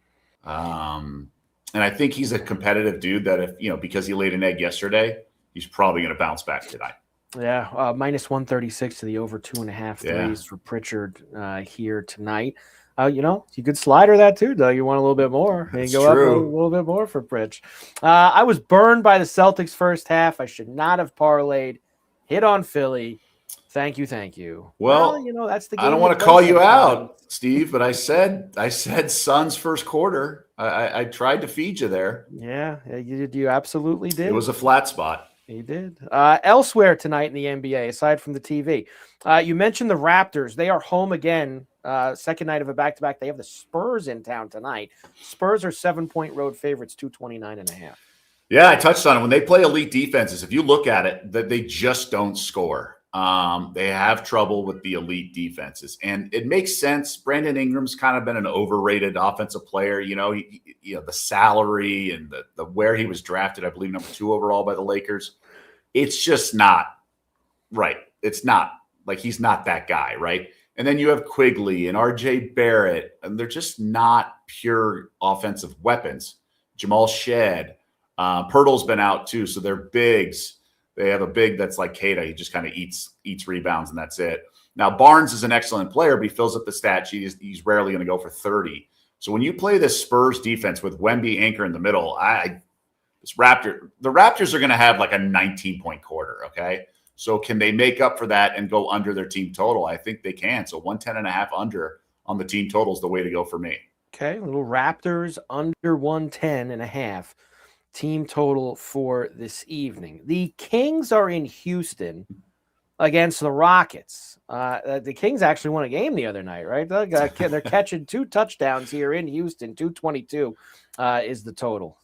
And I think he's a competitive dude that because he laid an egg yesterday, he's probably going to bounce back tonight. Yeah, minus 136 to the over 2.5 threes for Pritchard here tonight. You could slider that too, Doug. You want a little bit more. You go up a little bit more for Pritch. I was burned by the Celtics first half. I should not have parlayed. Hit on Philly. Thank you, thank you. Well, that's the game. I don't want to call you out, Steve, but I said Suns first quarter. I tried to feed you there. Yeah, you absolutely did. It was a flat spot. He did. Elsewhere tonight in the NBA, aside from the TV, you mentioned the Raptors. They are home again. Second night of a back-to-back. They have the Spurs in town tonight. Spurs are 7-point road favorites, 229.5. Yeah, I touched on it. When they play elite defenses, if you look at it, that they just don't score. They have trouble with the elite defenses, and it makes sense. Brandon Ingram's kind of been an overrated offensive player. The salary and the where he was drafted, I believe number 2 overall by the Lakers. It's just not right. It's not like he's not that guy, right? And then you have Quigley and RJ Barrett, and they're just not pure offensive weapons. Jamal Shed, Pirtle's been out too, so they're bigs. They have a big that's like Keita. He just kind of eats rebounds, and that's it. Now, Barnes is an excellent player, but he fills up the stat sheet. He's rarely going to go for 30. So when you play this Spurs defense with Wemby anchor in the middle, the Raptors are going to have like a 19-point quarter, okay? So can they make up for that and go under their team total? I think they can. So 110.5 under on the team total is the way to go for me. Okay, little Raptors under 110.5. Team total for this evening. The Kings are in Houston against the Rockets. The Kings actually won a game the other night, right? They're catching 2 touchdowns here in Houston. 222 is the total.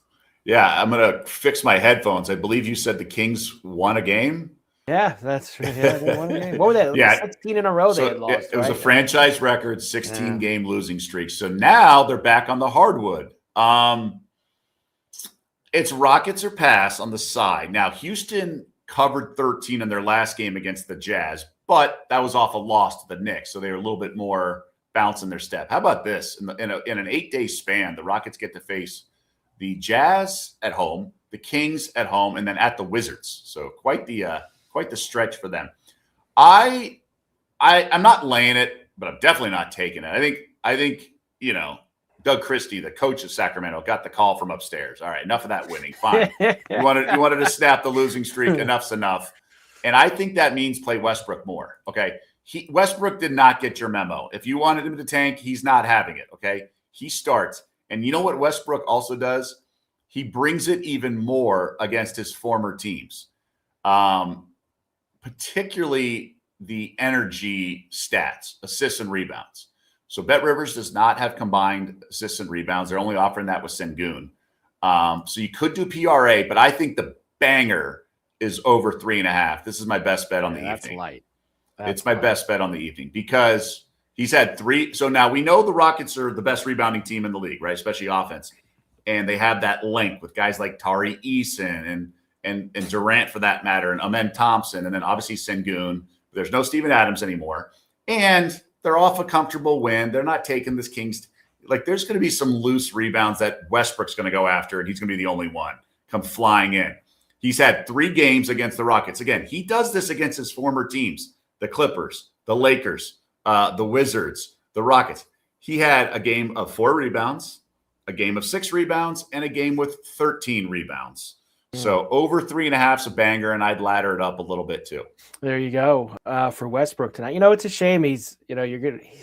Yeah, I'm going to fix my headphones. I believe you said the Kings won a game. Yeah, that's right. Yeah, they won a game. What were they? Yeah. 16 in a row they had lost. It was a franchise record, 16-game losing streak. So now they're back on the hardwood. It's Rockets or pass on the side. Now, Houston covered 13 in their last game against the Jazz, but that was off a loss to the Knicks, so they were a little bit more bouncing their step. How about this? In an 8-day span, the Rockets get to face the Jazz at home, the Kings at home, and then at the Wizards. So quite the stretch for them. I'm not laying it, but I'm definitely not taking it. I think Doug Christie, the coach of Sacramento, got the call from upstairs. All right, enough of that winning. Fine. You wanted to snap the losing streak. Enough's enough. And I think that means play Westbrook more. Okay. Westbrook did not get your memo. If you wanted him to tank, he's not having it. Okay. He starts. And you know what Westbrook also does? He brings it even more against his former teams, particularly the energy stats, assists and rebounds. So Bet Rivers does not have combined assists and rebounds. They're only offering that with Sengun. So you could do PRA, but I think the banger is over 3.5. This is my best bet on the evening. That's light. It's my best bet on the evening because he's had 3. So now we know the Rockets are the best rebounding team in the league, right? Especially offense. And they have that link with guys like Tari Eason and Durant for that matter, and Amen Thompson, and then obviously Sengun. There's no Steven Adams anymore. And they're off a comfortable win. They're not taking this Kings. Like, there's going to be some loose rebounds that Westbrook's going to go after, and he's going to be the only one come flying in. He's had 3 games against the Rockets. Again, he does this against his former teams, the Clippers, the Lakers, the Wizards, the Rockets. He had a game of 4 rebounds, a game of 6 rebounds, and a game with 13 rebounds. So over 3.5 is a banger, and I'd ladder it up a little bit too. There you go for Westbrook tonight. It's a shame he's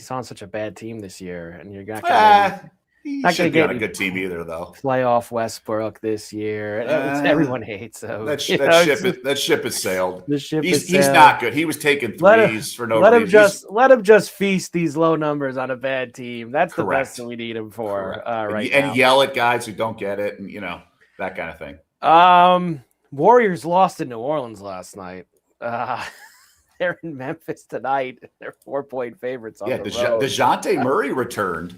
on such a bad team this year, and you're not going to get on a good team either, though. Playoff Westbrook this year. Everyone hates him. That ship has sailed. The ship he's sailed. not good. He was taking threes for no reason. Let him just feast these low numbers on a bad team. That's Correct. the best that we need him for right now. And yell at guys who don't get it, and that kind of thing. Warriors lost in New Orleans last night. They're in Memphis tonight. They're 4-point favorites on the road. DeJounte Murray returned.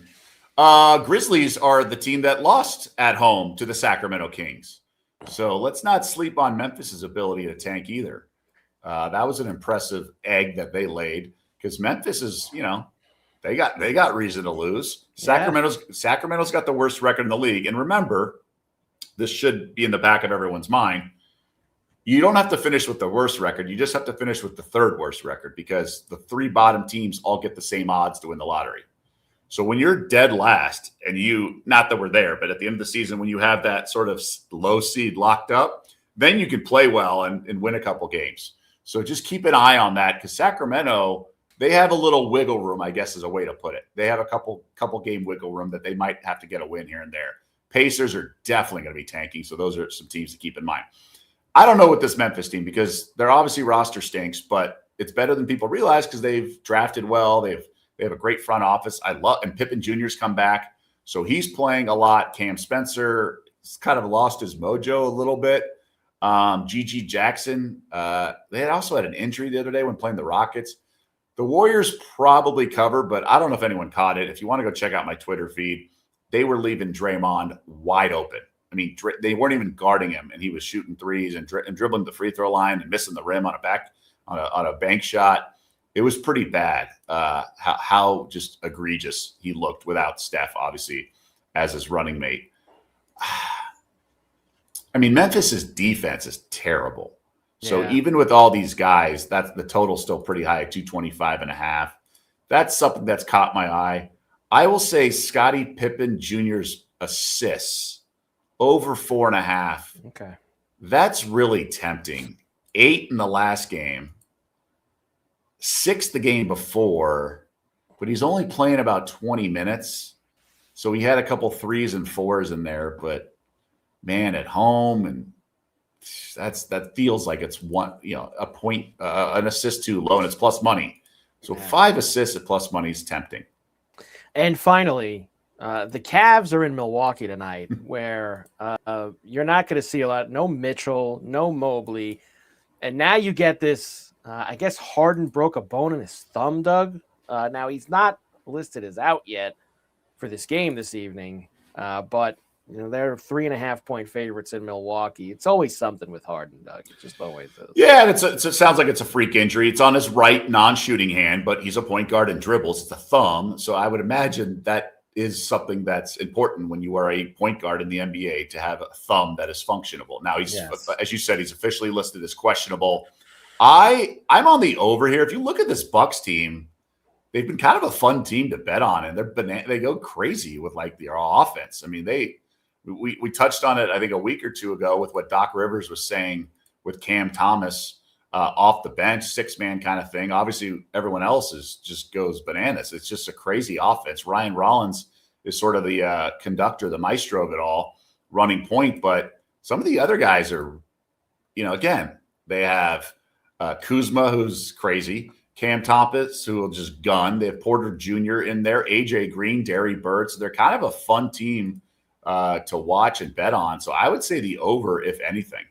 Grizzlies are the team that lost at home to the Sacramento Kings. So let's not sleep on Memphis's ability to tank either. That was an impressive egg that they laid because Memphis is, they got reason to lose. Sacramento's got the worst record in the league. And remember, this should be in the back of everyone's mind. You don't have to finish with the worst record. You just have to finish with the 3rd worst record because the 3 bottom teams all get the same odds to win the lottery. So when you're dead last and not that we're there, but at the end of the season, when you have that sort of low seed locked up, then you can play well and win a couple games. So just keep an eye on that because Sacramento, they have a little wiggle room, I guess is a way to put it. They have a couple game wiggle room that they might have to get a win here and there. Pacers are definitely going to be tanking, so those are some teams to keep in mind. I don't know with this Memphis team because their obviously roster stinks, but it's better than people realize because they've drafted well. They have a great front office. And Pippen Jr.'s come back, so he's playing a lot. Cam Spencer has kind of lost his mojo a little bit. G.G. Jackson, they had also had an injury the other day when playing the Rockets. The Warriors probably cover, but I don't know if anyone caught it. If you want to go check out my Twitter feed, they were leaving Draymond wide open. I mean, they weren't even guarding him, and he was shooting threes and dribbling the free throw line and missing the rim on a bank shot. It was pretty bad how just egregious he looked without Steph, obviously, as his running mate. I mean, Memphis's defense is terrible. So even with all these guys, that's the total still pretty high at 225.5. That's something that's caught my eye. I will say Scottie Pippen Jr.'s assists over 4.5. Okay. That's really tempting. 8 in the last game, 6 the game before, but he's only playing about 20 minutes. So he had a couple 3s and 4s in there, but man, at home, and that feels like it's a point, an assist too low, and it's plus money. So 5 assists at plus money is tempting. And finally, the Cavs are in Milwaukee tonight, where you're not going to see a lot. No Mitchell, no Mobley, and now you get this. I guess Harden broke a bone in his thumb, Doug. Now he's not listed as out yet for this game this evening, but they're 3.5-point favorites in Milwaukee. It's always something with Harden, Doug. It just always is. Yeah, it sounds like it's a freak injury. It's on his right non-shooting hand, but he's a point guard and dribbles. It's a thumb. So I would imagine that is something that's important when you are a point guard in the NBA to have a thumb that is functionable. Now, as you said, he's officially listed as questionable. I'm on the over here. If you look at this Bucks team, they've been kind of a fun team to bet on, and they go crazy with like their offense. I mean, we touched on it, I think, a week or two ago with what Doc Rivers was saying with Cam Thomas off the bench, 6-man kind of thing. Obviously, everyone else just goes bananas. It's just a crazy offense. Ryan Rollins is sort of the conductor, the maestro of it all, running point. But some of the other guys are, again, they have Kuzma, who's crazy, Cam Thomas, who will just gun. They have Porter Jr. in there, AJ Green, Derry Bird. So they're kind of a fun team to watch and bet on. So I would say the over, if anything.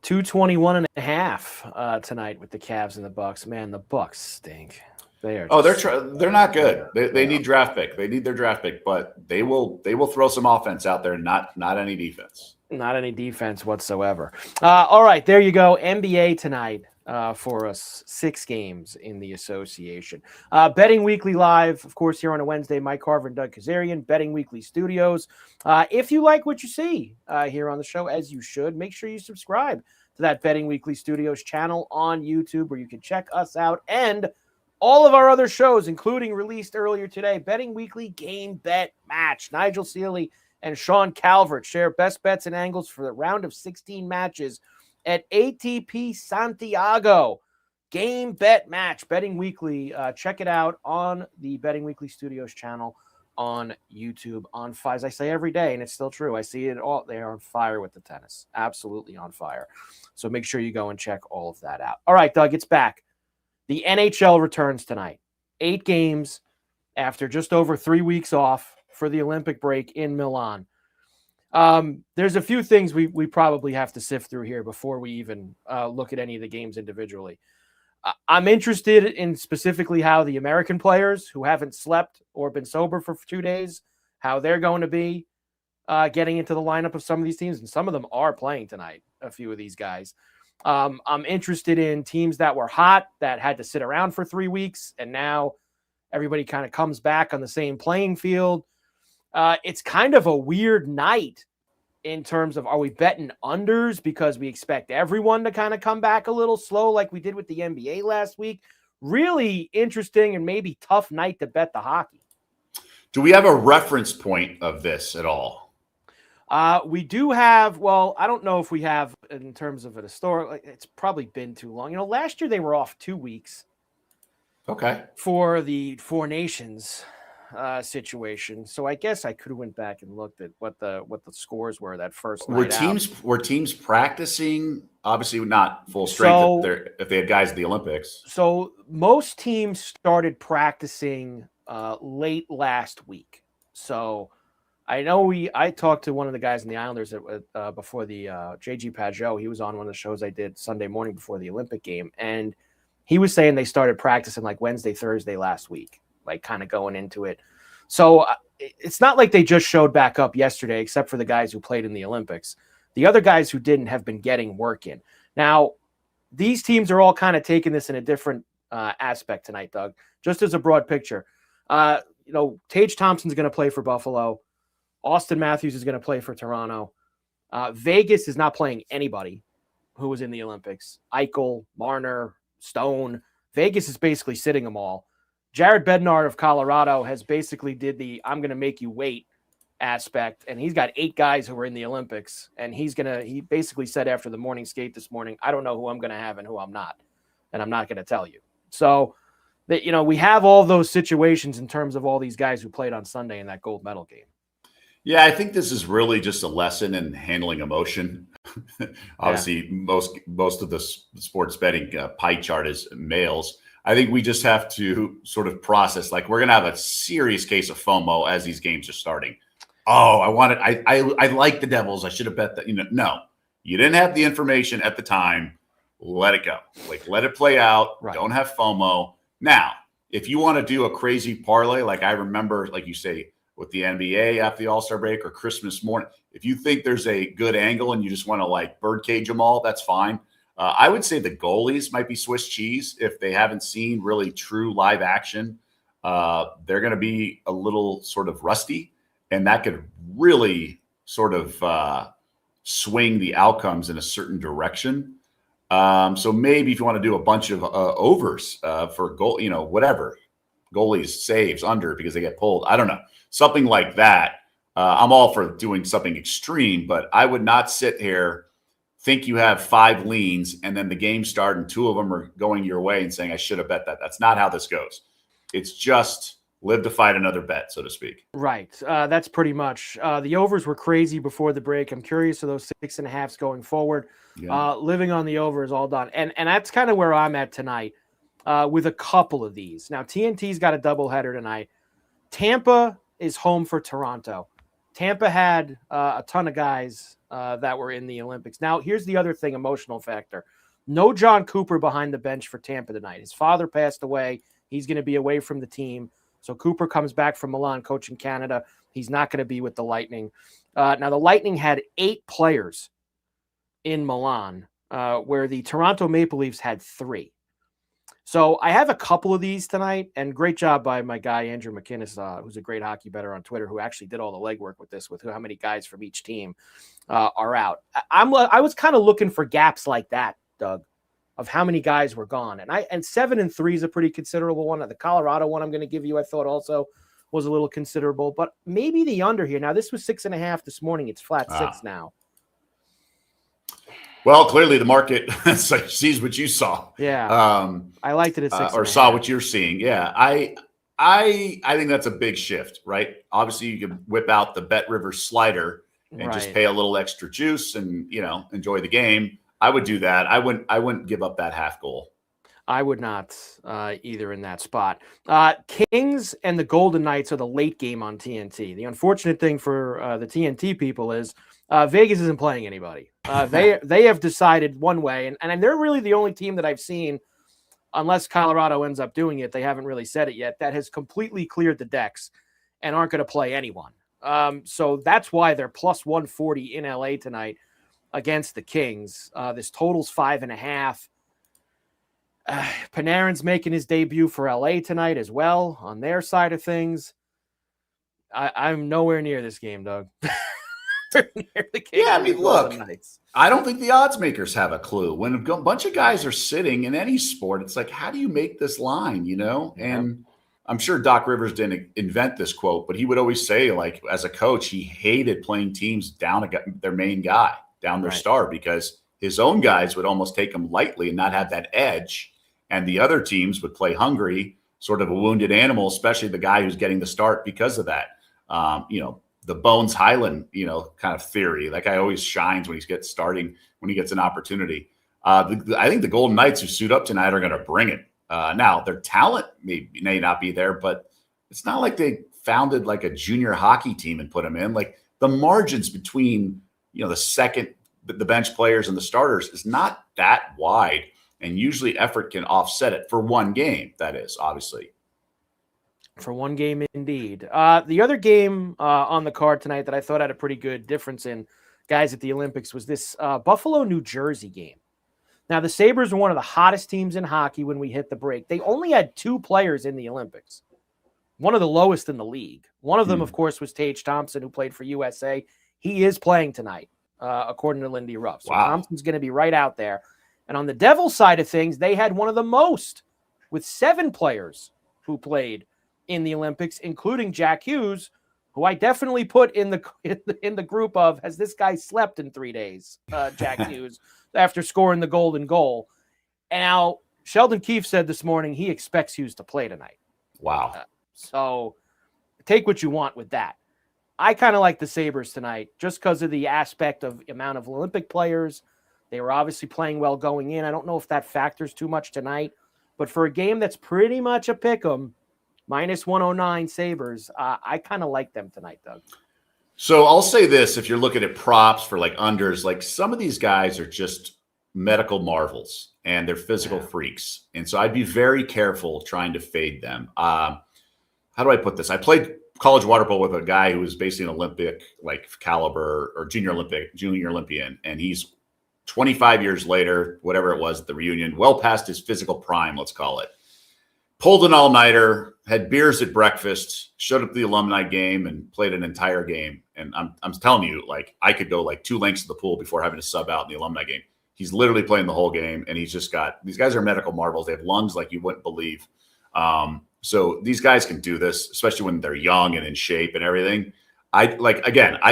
221.5 tonight with the Cavs and the Bucks. Man, the Bucks stink. They are. They're not good. They need draft pick. They need their draft pick, but they will throw some offense out there. Not any defense. Not any defense whatsoever. All right, there you go. NBA tonight for us. 6 games in the association. Betting Weekly Live, of course, here on a Wednesday. Mike Carver and Doug Kezirian, Betting Weekly Studios. If you like what you see here on the show, as you should, make sure you subscribe to that Betting Weekly Studios channel on YouTube, where you can check us out and all of our other shows, including released earlier today, Betting Weekly Game Bet Match. Nigel Seeley and Sean Calvert share best bets and angles for the round of 16 matches at ATP Santiago. Game Bet Match, Betting Weekly. Check it out on the Betting Weekly Studios channel on YouTube. On fire, as I say every day, and it's still true. I see it all. They are on fire with the tennis. Absolutely on fire. So make sure you go and check all of that out. All right, Doug, it's back. The NHL returns tonight. 8 games after just over 3 weeks off for the Olympic break in Milan. There's a few things we probably have to sift through here before we even look at any of the games individually. I'm interested in specifically how the American players who haven't slept or been sober for 2 days, how they're going to be getting into the lineup of some of these teams. And some of them are playing tonight, a few of these guys. I'm interested in teams that were hot, that had to sit around for 3 weeks, and now everybody kind of comes back on the same playing field. It's kind of a weird night in terms of, are we betting unders because we expect everyone to kind of come back a little slow like we did with the NBA last week? Really interesting and maybe tough night to bet the hockey. Do we have a reference point of this at all? We do have, well, I don't know if we have in terms of an historic, it's probably been too long. Last year they were off 2 weeks Okay. for the Four Nations situation. So I guess I could have went back and looked at what the scores were that first night out. Were teams practicing? Obviously not full strength if they had guys at the Olympics. So most teams started practicing late last week. So I know I talked to one of the guys in the Islanders before the JG Pajot. He was on one of the shows I did Sunday morning before the Olympic game. And he was saying they started practicing like Wednesday, Thursday last week, like kind of going into it. So it's not like they just showed back up yesterday, except for the guys who played in the Olympics. The other guys who didn't have been getting work in. Now, these teams are all kind of taking this in a different aspect tonight, Doug, just as a broad picture. Tage Thompson's going to play for Buffalo. Austin Matthews is going to play for Toronto. Vegas is not playing anybody who was in the Olympics. Eichel, Marner, Stone. Vegas is basically sitting them all. Jared Bednar of Colorado has basically did the I'm going to make you wait aspect, and he's got 8 guys who were in the Olympics, and he basically said after the morning skate this morning, I don't know who I'm going to have and who I'm not, and I'm not going to tell you. So that we have all those situations in terms of all these guys who played on Sunday in that gold medal game. Yeah, I think this is really just a lesson in handling emotion. Obviously, most of the sports betting pie chart is males. I think we just have to sort of process, like, we're going to have a serious case of FOMO as these games are starting. Oh, I like the Devils. I should have bet that. No, you didn't have the information at the time. Let it go. Like, let it play out. Right. Don't have FOMO. Now, if you want to do a crazy parlay, like I remember, like you say, with the NBA after the All-Star break or Christmas morning, if you think there's a good angle and you just want to like birdcage them all, that's fine. I would say the goalies might be Swiss cheese if they haven't seen really true live action. They're going to be a little sort of rusty, and that could really sort of swing the outcomes in a certain direction. So maybe if you want to do a bunch of overs for goal, whatever, goalies saves under because they get pulled. I don't know. Something like that. I'm all for doing something extreme, but I would not sit here, think you have 5 leans, and then the game start and 2 of them are going your way and saying, I should have bet that. That's not how this goes. It's just live to fight another bet, so to speak. Right. That's pretty much. The overs were crazy before the break. I'm curious of those 6.5s going forward. Yeah. Living on the over is all done. And that's kind of where I'm at tonight with a couple of these. Now, TNT's got a doubleheader tonight. Tampa is home for Toronto. Tampa had a ton of guys that were in the Olympics. Now, here's the other thing, emotional factor. No John Cooper behind the bench for Tampa tonight. His father passed away. He's going to be away from the team. So Cooper comes back from Milan coaching Canada. He's not going to be with the Lightning. Now, the Lightning had 8 players in Milan, where the Toronto Maple Leafs had 3. So I have a couple of these tonight, and great job by my guy, Andrew McInnes, who's a great hockey bettor on Twitter, who actually did all the legwork with this, with how many guys from each team are out. I was kind of looking for gaps like that, Doug, of how many guys were gone. And 7 and 3 is a pretty considerable one. The Colorado one I'm going to give you, I thought also was a little considerable, but maybe the under here. Now, this was 6.5 this morning. It's flat 6 now. Well, clearly the market sees what you saw. Yeah. I liked it at 6 or saw what you're seeing. Yeah. I think that's a big shift, right? Obviously you can whip out the Bet River slider and just pay a little extra juice and, enjoy the game. I would do that. I wouldn't give up that half goal. I would not either in that spot. Kings and the Golden Knights are the late game on TNT. The unfortunate thing for the TNT people is Vegas isn't playing anybody. They have decided one way, and they're really the only team that I've seen, unless Colorado ends up doing it, they haven't really said it yet, that has completely cleared the decks and aren't going to play anyone. So that's why they're plus 140 in LA tonight against the Kings. This total's 5.5. Panarin's making his debut for LA tonight as well on their side of things. I'm nowhere near this game, Doug. Yeah, I mean, look, I don't think the odds makers have a clue. When a bunch of guys are sitting in any sport, it's like, how do you make this line, And I'm sure Doc Rivers didn't invent this quote, but he would always say, like, as a coach, he hated playing teams down their main guy, down their star, because his own guys would almost take him lightly and not have that edge. And the other teams would play hungry, sort of a wounded animal, especially the guy who's getting the start because of that. The Bones Highland, kind of theory. That guy always shines when he gets an opportunity. I think the Golden Knights who suit up tonight are going to bring it. Now, their talent may not be there, but it's not like they founded like a junior hockey team and put them in. Like, the margins between, the bench players and the starters is not that wide. And usually effort can offset it for one game, that is, obviously. For one game, indeed. The other game on the card tonight that I thought had a pretty good difference in guys at the Olympics was this Buffalo, New Jersey game. Now, the Sabres were one of the hottest teams in hockey when we hit the break. They only had 2 players in the Olympics, one of the lowest in the league. One of them, of course, was Tage Thompson, who played for USA. He is playing tonight, according to Lindy Ruff. So Thompson's going to be right out there. And on the Devils side of things, they had one of the most, with 7 players who played in the Olympics, including Jack Hughes, who I definitely put in the group of, has this guy slept in 3 days, Jack Hughes, after scoring the golden goal. And now Sheldon Keefe said this morning he expects Hughes to play tonight. Wow. So take what you want with that. I kind of like the Sabres tonight just because of the aspect of amount of Olympic players. They were obviously playing well going in. I don't know if that factors too much tonight, but for a game that's pretty much a pick 'em, minus 109 Sabres, I kind of like them tonight, Doug. So I'll say this, if you're looking at props for like unders, like some of these guys are just medical marvels and they're physical freaks. And so I'd be very careful trying to fade them. How do I put this? I played college water polo with a guy who was basically an Olympic like caliber or junior Olympian. And he's 25 years later, whatever it was at the reunion, well past his physical prime, let's call it. Pulled an all-nighter, had beers at breakfast, showed up to the alumni game and played an entire game. And I'm telling you, like, I could go like 2 lengths to the pool before having to sub out in the alumni game. He's literally playing the whole game, and he's just got – these guys are medical marvels. They have lungs like you wouldn't believe. So these guys can do this, especially when they're young and in shape and everything. I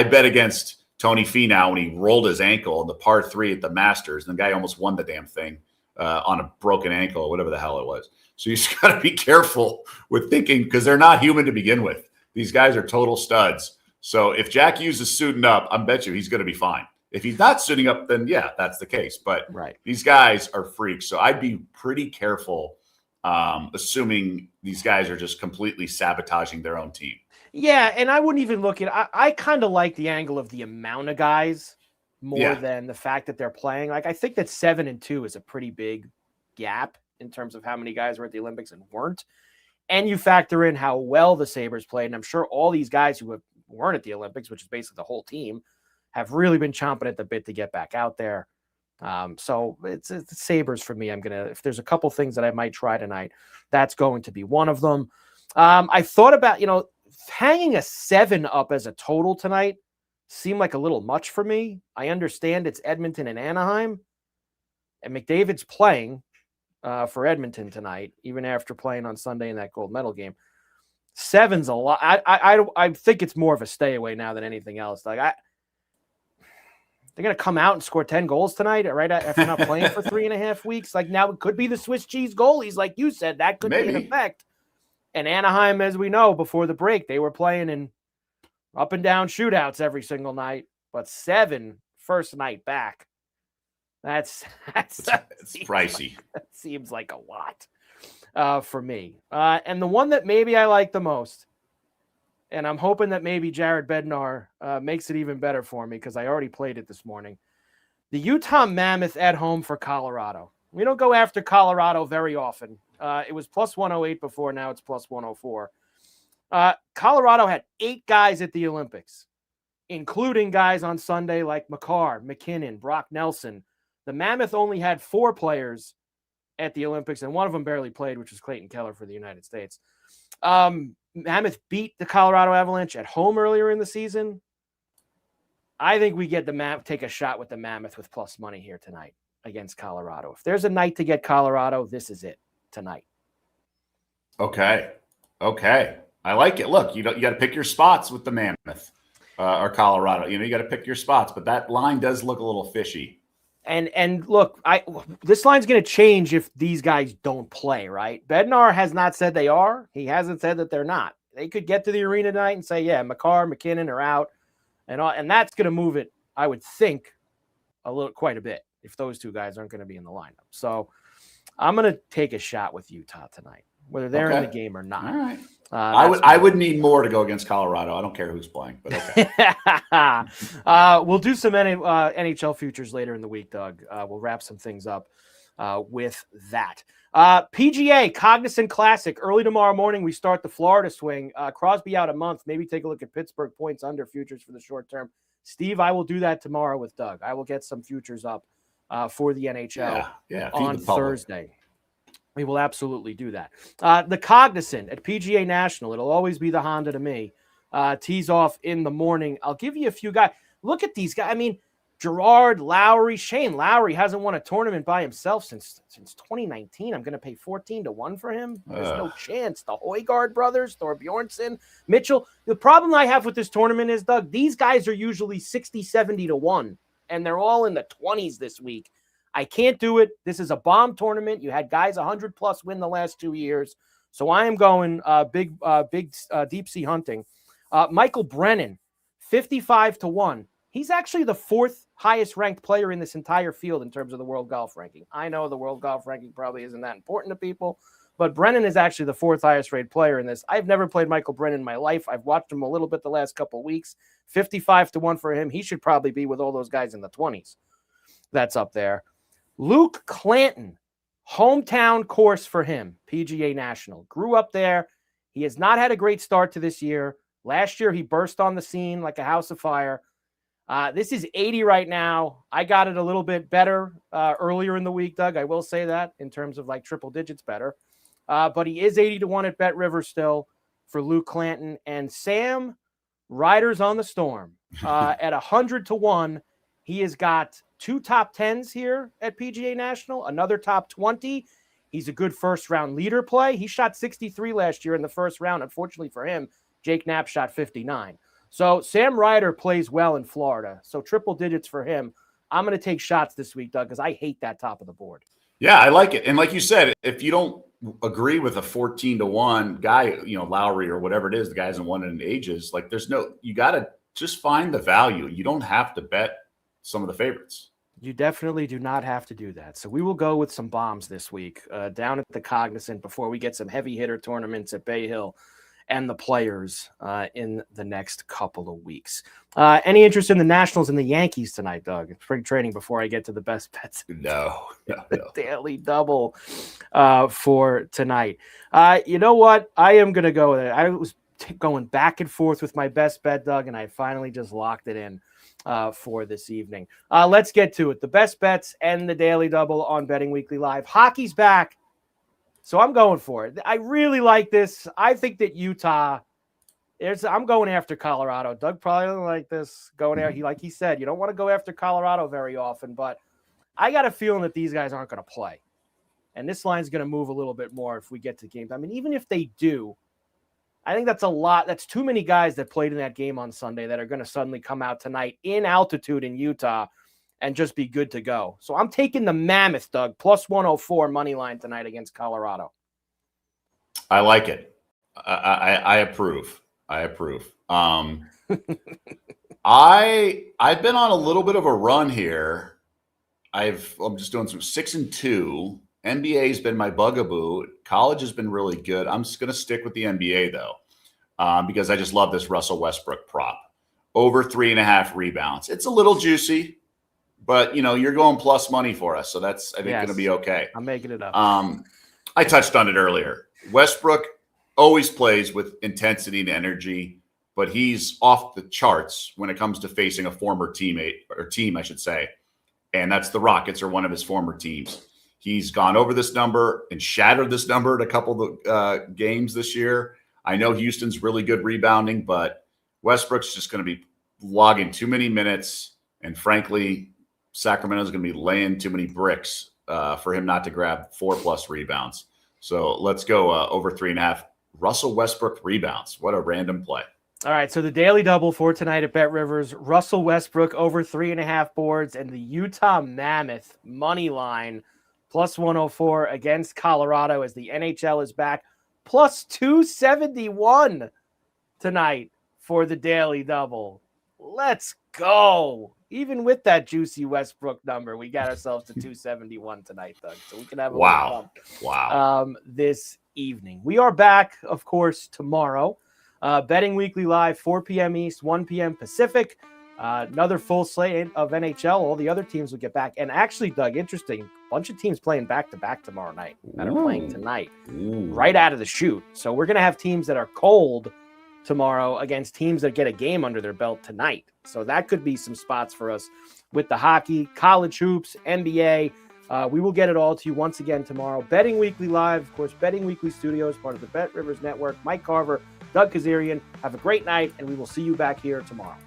bet against Tony Finau when he rolled his ankle in the par 3 at the Masters, and the guy almost won the damn thing on a broken ankle or whatever the hell it was. So you just got to be careful with thinking because they're not human to begin with. These guys are total studs. So if Jack Hughes is suiting up, I bet you he's going to be fine. If he's not suiting up, then yeah, that's the case. But these guys are freaks. So I'd be pretty careful assuming these guys are just completely sabotaging their own team. Yeah, and I wouldn't even look at – I kind of like the angle of the amount of guys more than the fact that they're playing. Like, I think that 7-2 is a pretty big gap in terms of how many guys were at the Olympics and weren't. And you factor in how well the Sabres played. And I'm sure all these guys who weren't at the Olympics, which is basically the whole team, have really been chomping at the bit to get back out there. So it's Sabres for me. If there's a couple things that I might try tonight, that's going to be one of them. I thought about, hanging a 7 up as a total tonight seemed like a little much for me. I understand it's Edmonton and Anaheim, and McDavid's playing for Edmonton tonight, even after playing on Sunday in that gold medal game. 7's a lot. I think it's more of a stay away now than anything else. Like they're going to come out and score 10 goals tonight, right? After not playing for 3.5 weeks. Like now it could be the Swiss cheese goalies. Like you said, that could be an effect. And Anaheim, as we know, before the break, they were playing in up and down shootouts every single night, but 7 first night back. That's pricey. That seems like a lot for me. And the one that maybe I like the most, and I'm hoping that maybe Jared Bednar makes it even better for me because I already played it this morning. The Utah Mammoth at home for Colorado. We don't go after Colorado very often. It was plus 108 before. Now it's plus 104. Colorado had 8 guys at the Olympics, including guys on Sunday like McCarr, McKinnon, Brock Nelson. The Mammoth only had 4 players at the Olympics, and one of them barely played, which was Clayton Keller for the United States. Mammoth beat the Colorado Avalanche at home earlier in the season. I think we get take a shot with the Mammoth with plus money here tonight against Colorado. If there's a night to get Colorado, this is it tonight. Okay. Okay. I like it. Look, you got to pick your spots with the Mammoth or Colorado. You got to pick your spots, but that line does look a little fishy. And look, this line's going to change if these guys don't play, right? Bednar has not said they are. He hasn't said that they're not. They could get to the arena tonight and say, yeah, McCarr, McKinnon are out, and that's going to move it, I would think, quite a bit if those two guys aren't going to be in the lineup. So I'm going to take a shot with Utah tonight, whether they're in the game or not. All right. I would need more to go against Colorado. I don't care who's playing, but okay. We'll do some NHL futures later in the week, Doug. We'll wrap some things up with that. PGA Cognizant Classic early tomorrow morning. We start the Florida swing. Crosby out a month. Maybe take a look at Pittsburgh points under futures for the short term. Steve, I will do that tomorrow with Doug. I will get some futures up for the NHL on Thursday. We will absolutely do that. The Cognizant at PGA National. It'll always be the Honda to me. Tees off in the morning. I'll give you a few guys. Look at these guys. I mean, Gerard, Lowry, Shane Lowry hasn't won a tournament by himself since 2019. I'm going to pay 14-1 for him. There's no chance. The Højgaard brothers, Thorbjornsen, Mitchell. The problem I have with this tournament is, Doug, these guys are usually 60, 70-1, and they're all in the 20s this week. I can't do it. This is a bomb tournament. You had guys 100+ win the last 2 years. So I am going big deep sea hunting. Michael Brennan, 55-1. He's actually the fourth highest ranked player in this entire field in terms of the world golf ranking. I know the world golf ranking probably isn't that important to people, but Brennan is actually the fourth highest rated player in this. I've never played Michael Brennan in my life. I've watched him a little bit the last couple of weeks. 55-1 for him. He should probably be with all those guys in the 20s. That's up there. Luke Clanton, hometown course for him, PGA National. Grew up there. He has not had a great start to this year. Last year, he burst on the scene like a house of fire. This is 80 right now. I got it a little bit better earlier in the week, Doug. I will say that in terms of like triple digits better. But he is 80-1 at Bet River still for Luke Clanton. And Sam Riders on the Storm at 100-1. He has got 2 top 10s here at PGA National, another top 20. He's a good first-round leader play. He shot 63 last year in the first round. Unfortunately for him, Jake Knapp shot 59. So Sam Ryder plays well in Florida. So triple digits for him. I'm going to take shots this week, Doug, because I hate that top of the board. Yeah, I like it. And like you said, if you don't agree with a 14-1 guy, Lowry or whatever it is, the guy hasn't won in ages, like you got to just find the value. You don't have to bet some of the favorites. You definitely do not have to do that. So we will go with some bombs this week down at the Cognizant before we get some heavy hitter tournaments at Bay Hill and the Players in the next couple of weeks. Any interest in the Nationals and the Yankees tonight, Doug? Spring training before I get to the best bets. No. Daily double for tonight. You know what? I am going to go with it. I was going back and forth with my best bet, Doug, and I finally just locked it in for this evening. Let's get to it. The best bets and the daily double on Betting Weekly Live. Hockey's back, so I'm going for it. I really like this. I think that Utah, I'm going after Colorado. Doug probably doesn't like this. Like he said, you don't want to go after Colorado very often, but I got a feeling that these guys aren't going to play. And this line's going to move a little bit more if we get to games. I mean, even if they do, I think that's a lot. That's too many guys that played in that game on Sunday that are going to suddenly come out tonight in altitude in Utah and just be good to go. So I'm taking the Mammoth, Doug, plus 104 money line tonight against Colorado. I like it. I approve. I've been on a little bit of a run here. I'm just doing some 6-2. NBA has been my bugaboo. College has been really good. I'm just going to stick with the NBA, though, because I just love this Russell Westbrook prop. Over 3.5 rebounds. It's a little juicy, but, you're going plus money for us, so that's, I think, going to be okay. I'm making it up. I touched on it earlier. Westbrook always plays with intensity and energy, but he's off the charts when it comes to facing a former teammate, or team, I should say, and that's the Rockets, or one of his former teams. He's gone over this number and shattered this number at a couple of games this year. I know Houston's really good rebounding, but Westbrook's just going to be logging too many minutes. And frankly, Sacramento's going to be laying too many bricks for him not to grab 4+ rebounds. So let's go over 3.5 Russell Westbrook rebounds. What a random play. All right, so the daily double for tonight at Bet Rivers, Russell Westbrook over 3.5 boards, and the Utah Mammoth money line plus 104 against Colorado as the NHL is back, plus 271 tonight for the daily double. Let's go. Even with that juicy Westbrook number, we got ourselves to 271 tonight, Doug. So we can have a little bump this evening. We are back, of course, tomorrow. Betting Weekly Live, 4 p.m. East, 1 p.m. Pacific. Another full slate of NHL. All the other teams will get back. And actually, Doug, interesting, a bunch of teams playing back-to-back tomorrow night that are playing tonight, right out of the chute. So we're going to have teams that are cold tomorrow against teams that get a game under their belt tonight. So that could be some spots for us with the hockey, college hoops, NBA. We will get it all to you once again tomorrow. Betting Weekly Live, of course, Betting Weekly Studios, part of the Bet Rivers Network. Mike Carver, Doug Kezirian. Have a great night, and we will see you back here tomorrow.